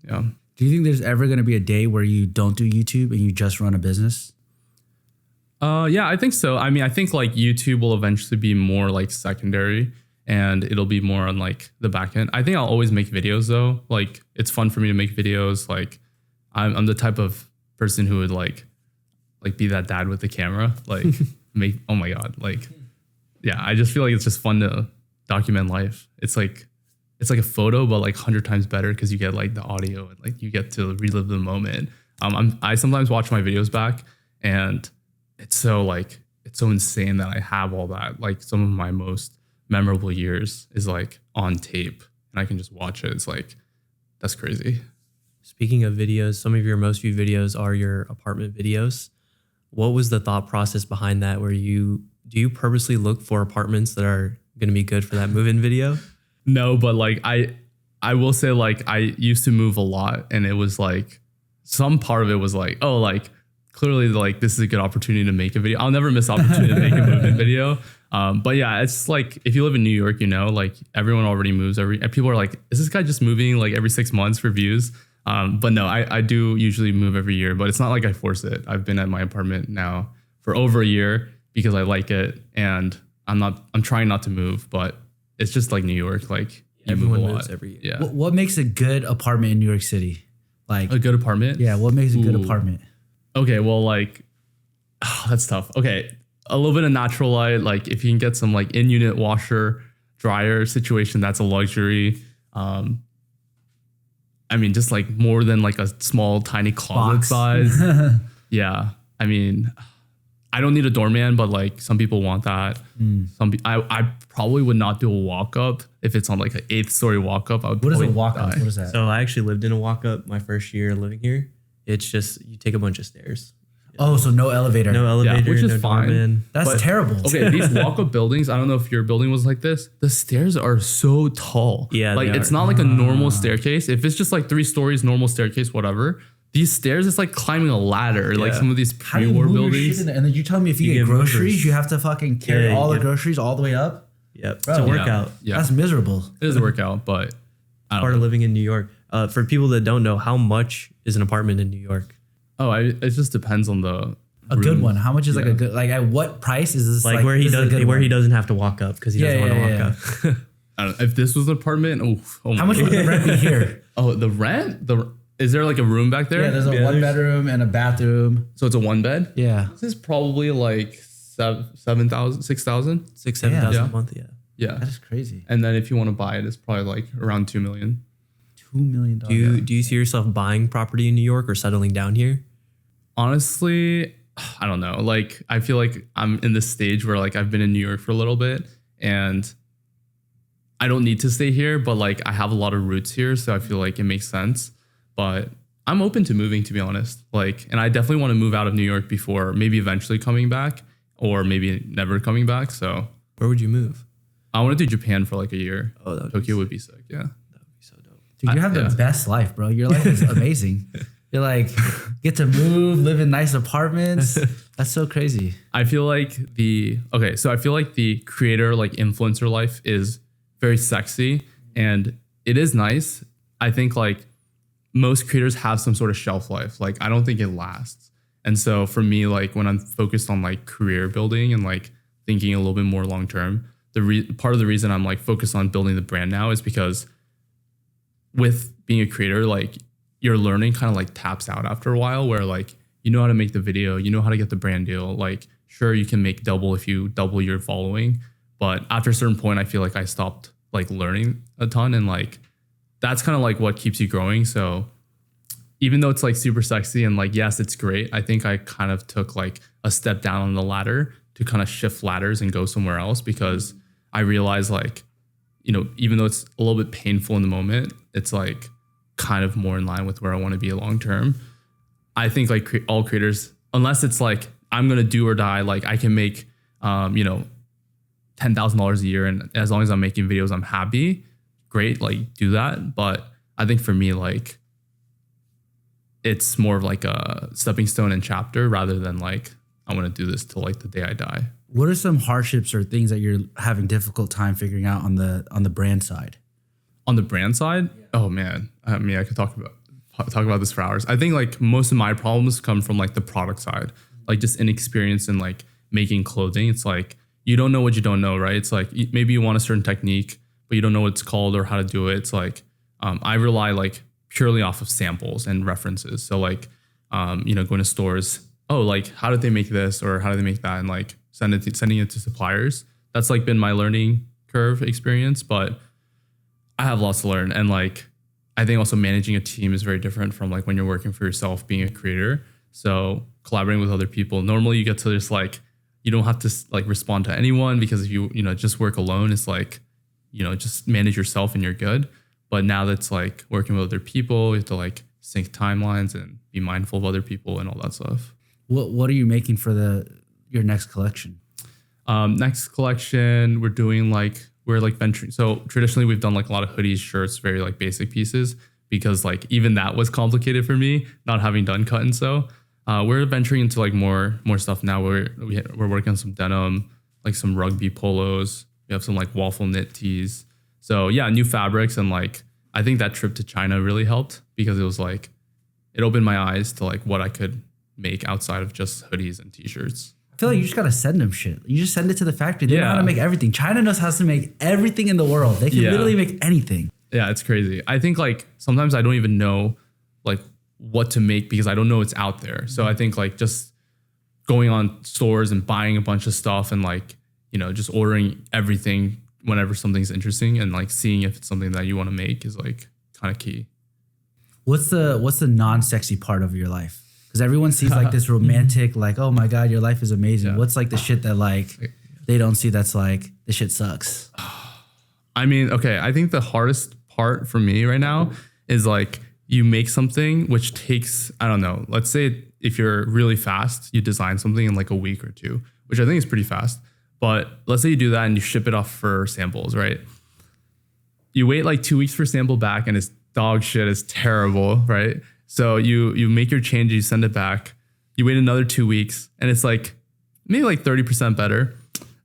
Yeah. Do you think there's ever going to be a day where you don't do YouTube and you just run a business? Yeah, I think so. I mean, I think like YouTube will eventually be more like secondary, and it'll be more on like the back end. I think I'll always make videos though. Like it's fun for me to make videos. Like I'm the type of person who would like be that dad with the camera. Like oh my God. Like, yeah, I just feel like it's just fun to document life. It's like a photo, but like 100 times better because you get like the audio and like you get to relive the moment. I sometimes watch my videos back, and it's so insane that I have all that. Like some of my most memorable years is like on tape, and I can just watch it. It's like, that's crazy. Speaking of videos, some of your most viewed videos are your apartment videos. What was the thought process behind that? Do you purposely look for apartments that are going to be good for that move-in video? No, but like I will say like I used to move a lot, and it was like some part of it was like, oh, like clearly like this is a good opportunity to make a video. I'll never miss opportunity to make a movement video. But yeah, it's like if you live in New York, you know, like everyone already moves and people are like, is this guy just moving like every 6 months for views? But no, I do usually move every year, but it's not like I force it. I've been at my apartment now for over a year because I like it, and I'm trying not to move, but it's just like New York, like everyone moves every year. Yeah. What makes a good apartment in New York City? Like a good apartment? Yeah, what makes a good apartment? Okay, well, like that's tough. Okay, a little bit of natural light. Like if you can get some like in-unit washer, dryer situation, that's a luxury. I mean, just like more than like a small, tiny closet size. Yeah, I mean, I don't need a doorman, but like some people want that. I probably would not do a walk up if it's on like an 8th story walk up. What is a walk up? What is that? So I actually lived in a walk up my first year living here. It's just you take a bunch of stairs. Oh, so no elevator. No elevator, which is no fine. doorman. That's terrible. Okay, these walk up buildings, I don't know if your building was like this. The stairs are so tall. Yeah, like it's not like a normal staircase. If it's just like 3 stories, normal staircase, whatever. These stairs, it's like climbing a ladder. Like some of these How do you pre-war move your buildings. shit in there? And then you tell me if you get groceries, movers. you have to fucking carry all the groceries all the way up? Yep, Bro, it's a workout. Yeah, That's miserable. it is a workout, but I don't Part know. of living in New York. For people that don't know, how much is an apartment in New York? Oh, it just depends on the A room. good one. How much is like a good, like at what price is this? Like where he this is a good one? he doesn't have to walk up because he doesn't want to walk up. I don't know. If this was an apartment, oh How much would the rent be here? Oh, the rent? Is there like a room back there? Yeah, there's a 1 bedroom and a bathroom. So it's a 1 bed? Yeah. This is probably like 7,000, 6,000. 6,000-7,000 Yeah. a month. Yeah. Yeah. That is crazy. And then if you want to buy it, it's probably like around 2 million. $2 million. Do you see yourself buying property in New York or settling down here? Honestly, I don't know. Like, I feel like I'm in this stage where like I've been in New York for a little bit and I don't need to stay here, but like I have a lot of roots here. So I feel like it makes sense. But I'm open to moving, to be honest. Like, and I definitely want to move out of New York before maybe eventually coming back or maybe never coming back. So Where would you move? I want to do Japan for like a year. Oh, that would Tokyo would be sick. Yeah. That would be so dope. Dude, you have the best life, bro. Your life is amazing. You're like, get to move, live in nice apartments. That's so crazy. I feel like the creator, like influencer life is very sexy and it is nice. I think like most creators have some sort of shelf life. Like I don't think it lasts. And so for me, like when I'm focused on like career building and like thinking a little bit more long term, part of the reason I'm like focused on building the brand now is because with being a creator, like your learning kind of like taps out after a while where like, you know how to make the video, you know how to get the brand deal. Like, sure, you can make double if you double your following, But after a certain point, I feel like I stopped like learning a ton, and like that's kind of like what keeps you growing. So even though it's like super sexy and like, yes, it's great, I think I kind of took like a step down on the ladder to kind of shift ladders and go somewhere else, because I realized like, you know, even though it's a little bit painful in the moment, it's like kind of more in line with where I want to be long term. I think like all creators, unless it's like I'm gonna do or die, like I can make you know, $10,000 a year, and as long as I'm making videos I'm happy, great, like do that. But I think for me, like it's more of like a stepping stone and chapter rather than like I want to do this till like the day I die. What are some hardships or things that you're having difficult time figuring out on the brand side? On the brand side, oh man, I mean, I could talk about this for hours. I think like most of my problems come from like the product side, like just inexperience in like making clothing. It's like you don't know what you don't know, right? It's like maybe you want a certain technique, but you don't know what it's called or how to do it. It's like I rely like purely off of samples and references. So like you know, going to stores, oh, like how did they make this or how did they make that, and like sending it to suppliers. That's like been my learning curve experience, but I have lots to learn. And like I think also managing a team is very different from like when you're working for yourself, being a creator. So collaborating with other people, normally you get to just like, you don't have to like respond to anyone, because if you know, just work alone, it's like, you know, just manage yourself and you're good. But now that's like working with other people, you have to like sync timelines and be mindful of other people and all that stuff. What are you making for your next collection? Next collection, we're like venturing. So traditionally we've done like a lot of hoodies, shirts, very like basic pieces, because like even that was complicated for me, not having done cut and sew. We're venturing into like more stuff now. We're working on some denim, like some rugby polos. We have some like waffle knit tees. So yeah, new fabrics. And like, I think that trip to China really helped, because it was like, it opened my eyes to like what I could make outside of just hoodies and t-shirts. I feel like you just gotta send them shit. You just send it to the factory. They know how to make everything. China knows how to make everything in the world. They can literally make anything. Yeah, it's crazy. I think like sometimes I don't even know like what to make, because I don't know it's out there. So I think like just going on stores and buying a bunch of stuff and like, you know, just ordering everything whenever something's interesting and like seeing if it's something that you want to make is like kind of key. What's the non-sexy part of your life? Because everyone sees like this romantic, like, oh my God, your life is amazing. Yeah. What's like the shit that like they don't see that's like, this shit sucks? I mean, okay, I think the hardest part for me right now is like you make something which takes, I don't know, let's say if you're really fast, you design something in like a week or two, which I think is pretty fast. But let's say you do that and you ship it off for samples, right? You wait like 2 weeks for sample back and it's dog shit, it's terrible, right? So you make your change, you send it back, you wait another 2 weeks and it's like maybe like 30% better.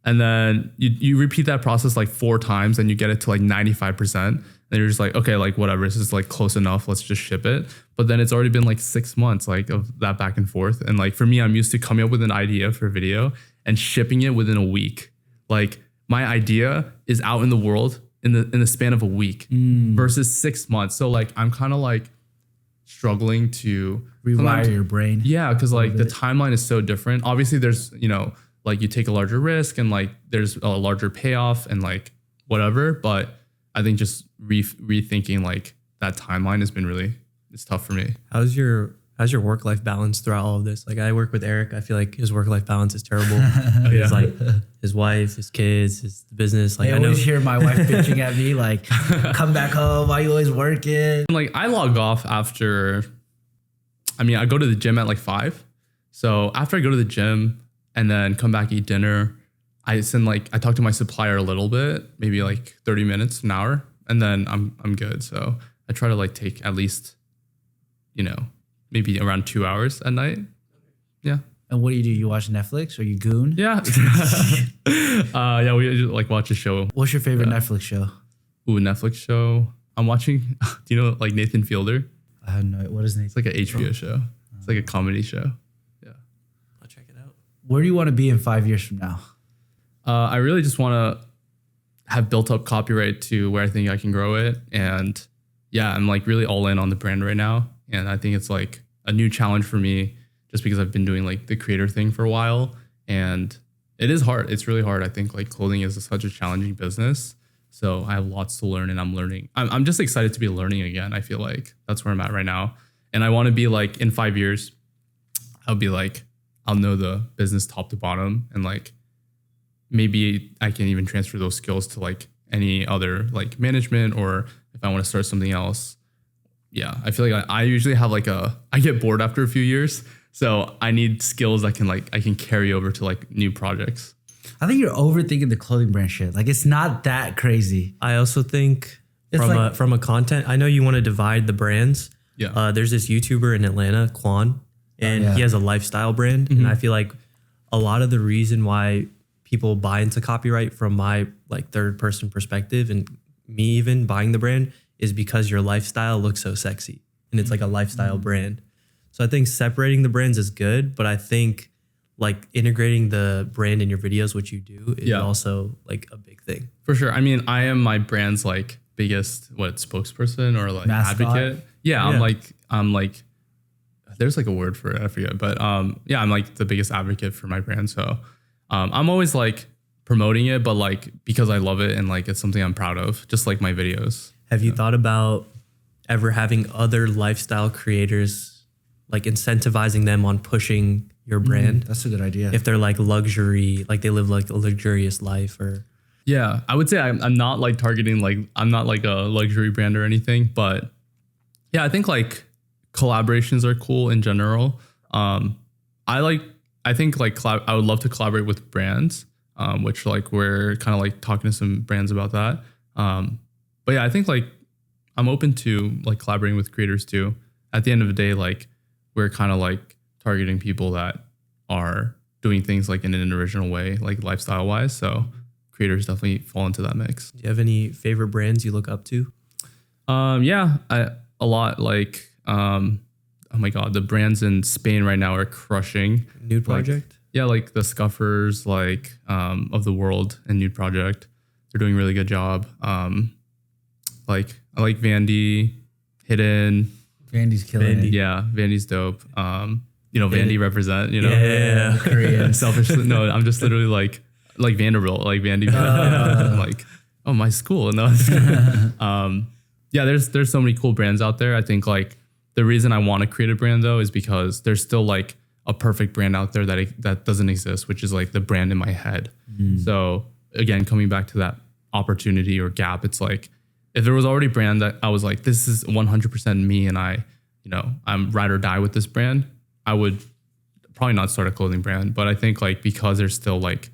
And then you repeat that process like 4 times and you get it to like 95%. And you're just like, okay, like whatever, this is like close enough, let's just ship it. But then it's already been like 6 months like of that back and forth. And like for me, I'm used to coming up with an idea for a video and shipping it within a week. Like my idea is out in the world in the span of a week versus 6 months. So like I'm kind of like struggling to rewire your brain. Yeah, because like the timeline is so different. Obviously there's, you know, like you take a larger risk and like there's a larger payoff and like whatever. But I think just rethinking like that timeline has been really, it's tough for me. How's your work-life balance throughout all of this? Like I work with Eric. I feel like his work-life balance is terrible. It's like his wife, his kids, his business. Like I always hear my wife bitching at me like, come back home, why you always working? Like I log off after, I mean, I go to the gym at like 5. So after I go to the gym and then come back, eat dinner, I talk to my supplier a little bit, maybe like 30 minutes, an hour, and then I'm good. So I try to like take at least, you know, maybe around 2 hours at night. Yeah. And what do? You watch Netflix or you goon? Yeah. Yeah, we like watch a show. What's your favorite Netflix show? Ooh, Netflix show. I'm watching, do you know like Nathan Fielder? I have no idea. What is Nathan? It's like an HBO show. It's like a comedy show. Yeah. I'll check it out. Where do you want to be in 5 years from now? I really just want to have built up copyright to where I think I can grow it. And yeah, I'm like really all in on the brand right now. And I think it's like a new challenge for me just because I've been doing like the creator thing for a while. And it is hard. It's really hard. I think like clothing is such a challenging business. So I have lots to learn and I'm learning. I'm just excited to be learning again. I feel like that's where I'm at right now. And I want to be like in 5 years, I'll be like, I'll know the business top to bottom. And like, maybe I can even transfer those skills to like any other like management, or if I want to start something else. Yeah. I feel like I usually have like I get bored after a few years. So I need skills that I can carry over to like new projects. I think you're overthinking the clothing brand shit. Like it's not that crazy. I also think It's from a content, I know you want to divide the brands. Yeah. There's this YouTuber in Atlanta, Quan, and he has a lifestyle brand. And I feel like a lot of the reason why people buy into copyright from my like third person perspective, and me even buying the brand, is because your lifestyle looks so sexy and it's like a lifestyle brand. So I think separating the brands is good, but I think like integrating the brand in your videos, which you do, is also like a big thing. For sure. I mean, I am my brand's like biggest spokesperson or like mascot. advocate. Yeah, I'm like there's like a word for it, I forget. But I'm like the biggest advocate for my brand. So I'm always like promoting it, but like because I love it and like it's something I'm proud of, just like my videos. Have you thought about ever having other lifestyle creators, like incentivizing them on pushing your brand? That's a good idea. If they're like luxury, like they live like a luxurious life, or Yeah, I would say I'm not like targeting, like I'm not like a luxury brand or anything, but yeah, I think like collaborations are cool in general. I would love to collaborate with brands, which like we're kind of like talking to some brands about that. But yeah, I think like I'm open to like collaborating with creators too. At the end of the day, like we're kind of like targeting people that are doing things like in an original way, like lifestyle wise. So creators definitely fall into that mix. do you have any favorite brands you look up to? A lot. Like oh my god, the brands in Spain right now are crushing. Nude Project? Like the Scuffers, like of the world and Nude Project. They're doing a really good job. Like I like Vandy, Hidden. Vandy's killing it. Yeah, Vandy's dope. Vandy represent, Yeah. Korean. Selfishly, no, I'm just literally like Vanderbilt, like Vandy. I'm like, oh, my school. No. There's so many cool brands out there. I think like the reason I want to create a brand though is because there's still like a perfect brand out there that doesn't exist, which is like the brand in my head. So again, coming back to that opportunity or gap, it's like if there was already a brand that I was like, this is 100% me and I'm ride or die with this brand, I would probably not start a clothing brand. But I think like because there's still like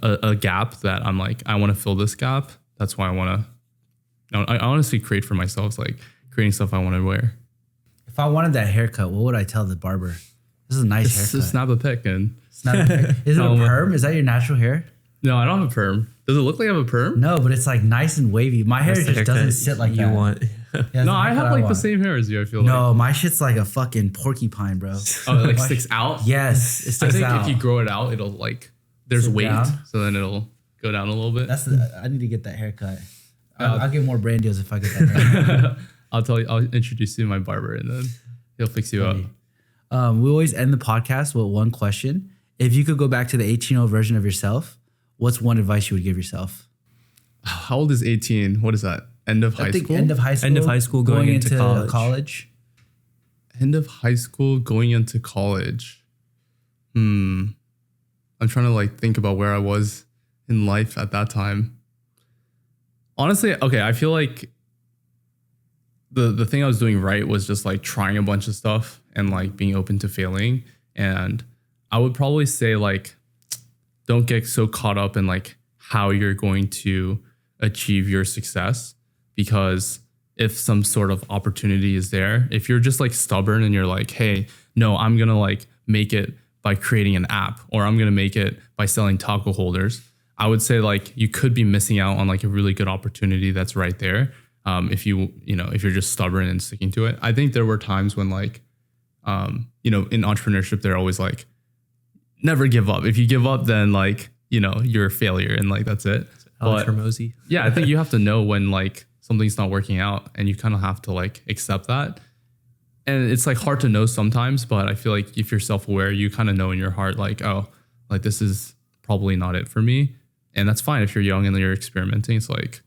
a gap that I'm like, I want to fill this gap. That's why I honestly create for myself, like creating stuff I want to wear. If I wanted that haircut, what would I tell the barber? This is a nice haircut. Just snap a pic and... Is it a perm? Is that your natural hair? No, I don't have a perm. Does it look like I have a perm? No, but it's like nice and wavy. My hair just doesn't sit like you that. want. Yeah, No, I have like the same hair as you, I feel like. No, my shit's like a fucking porcupine, bro. Oh, it like sticks out? Yes, it I sticks think out. if you grow it out, it'll like... There's Sit weight, down? so then it'll go down a little bit. I need to get that haircut. I'll get more brand deals if I get that haircut. I'll introduce you to my barber and then he'll fix you up. We always end the podcast with one question. If you could go back to the 18-year-old version of yourself, what's one advice you would give yourself? How old is 18? What is that? End of high school? End of high school. End of high school, going into college. End of high school, going into college. I'm trying to like think about where I was in life at that time. Honestly, okay, I feel like the thing I was doing right was just like trying a bunch of stuff and like being open to failing. And I would probably say like, don't get so caught up in like how you're going to achieve your success, because if some sort of opportunity is there, if you're just like stubborn and you're like, hey, no, I'm going to like make it by creating an app, or I'm going to make it by selling taco holders, I would say like you could be missing out on like a really good opportunity that's right there. If you're just stubborn and sticking to it. I think there were times when like, in entrepreneurship, they're always like, never give up. If you give up, then like, you're a failure and like, that's it. Alex Hormozy. Yeah, I think you have to know when like something's not working out, and you kind of have to like accept that. And it's like hard to know sometimes, but I feel like if you're self-aware, you kind of know in your heart, like, oh, like this is probably not it for me. And that's fine if you're young and you're experimenting. It's like,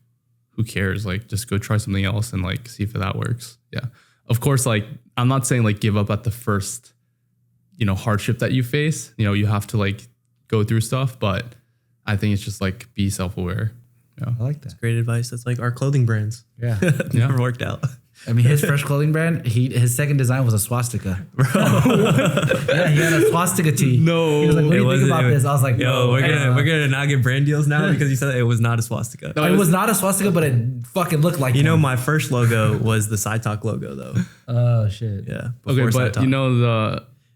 who cares? Like, just go try something else and like see if that works. Yeah. Of course, like, I'm not saying like give up at the first, hardship that you face. You have to like go through stuff, but I think it's just like be self-aware. Yeah. I like that. Great advice. That's like our clothing brands. Yeah. Never worked out. I mean, his first clothing brand, his second design was a swastika. Bro. Yeah, he had a swastika tee. No. He was like, what do you think about this? I was like, yo, we're gonna not get brand deals now because you said it was not a swastika. No, it was not a swastika, but it fucking looked like one. My first logo was the Side Talk logo though. Oh shit. Yeah. Okay, but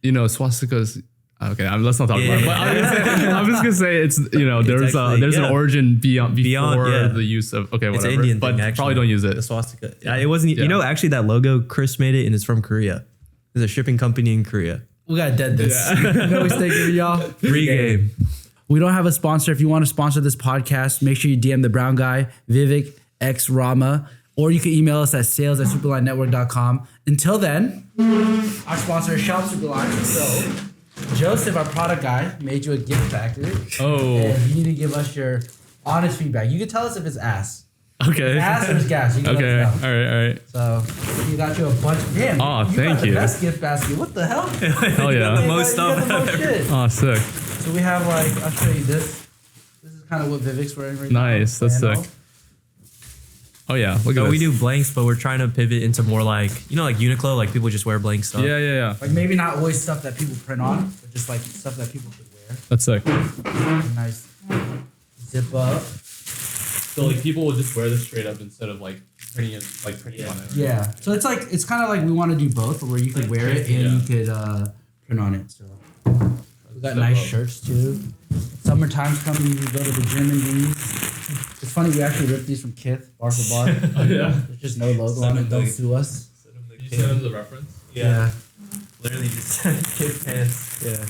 swastikas. Okay, let's not talk about it. But I'm just gonna say it's there's an origin before the use of whatever. It's Indian but thing, actually. probably don't use it. The swastika. Yeah, it wasn't. Yeah. Actually, that logo Chris made it, and it's from Korea. There's a shipping company in Korea. We gotta dead this. Yeah. We stay giving y'all free game. We don't have a sponsor. If you want to sponsor this podcast, make sure you DM the brown guy Vivek X Rama, or you can email us at sales@superlinenetwork.com. Until then, our sponsor is Shop Superline. So. Joseph, our product guy, made you a gift package. Oh. And you need to give us your honest feedback. You can tell us if it's ass. Okay. It's ass or it's gas. You can okay. let us know. All right. So we got you a bunch. Damn. Oh, thank got you. The best gift basket. What the hell? Hell yeah. The most stuff ever. Oh, sick. So we have I'll show you this. This is kind of what Vivek's wearing right now. Nice. That's sick. Oh yeah, look at this. We do blanks, but we're trying to pivot into more like Uniqlo, like people just wear blank stuff. Yeah. Like maybe not always stuff that people print on, but just like stuff that people could wear. That's sick. Nice zip up. So like people will just wear this straight up instead of like printing on it. Yeah. So it's kind of like we want to do both, where you could wear it and you could print on it. So we got nice shirts too. Summertime's coming. You can go to the gym in these. It's funny, we actually ripped these from Kith, bar for bar. Oh, yeah? There's just no logo on it. Don't sue us. You send them the reference? Yeah. Literally just Kith pants. Yeah.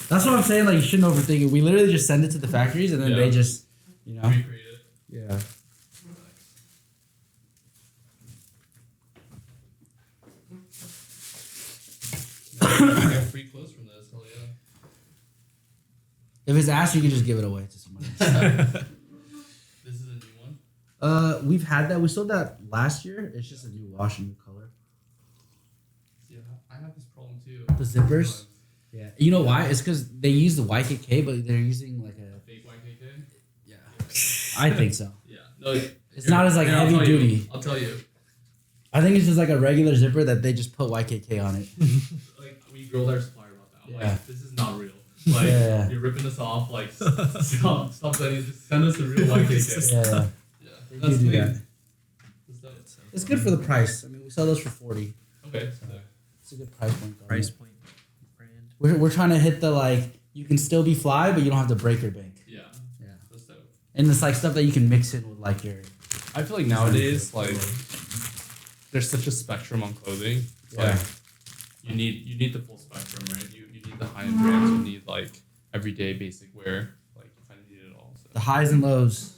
That's what I'm saying. Like, you shouldn't overthink it. We literally just send it to the factories and then they just, recreate it. Yeah. You get free clothes from this. Hell yeah. If it's ass, you can just give it away to somebody else. This is a new one? We've had that. We sold that last year. It's just a new wash and new color. Yeah, I have this problem too. The zippers? Yeah. You know why? It's because they use the YKK, but they're using like a fake YKK? Yeah. I think so. Yeah. No, it's not as like heavy duty. I'll tell you. I think it's just like a regular zipper that they just put YKK on it. Like, we grilled our supplier about that. I'm Yeah. like, this is not real. Like, you're ripping us off. Like, stop sending. Send us the real YKK. Yeah. Yeah. They do that. That's It's good for the price. I mean, we sell those for $40. Okay. It's a good price point. Price point brand. We're trying to hit the you can still be fly, but you don't have to break your bank. Yeah. Yeah. That's dope. And it's like stuff that you can mix in with your. I feel like nowadays, there's such a spectrum on clothing. Yeah. You need the full spectrum, right? You need the high-end brands. You need everyday basic wear. You kind of need it all. So. The highs and lows.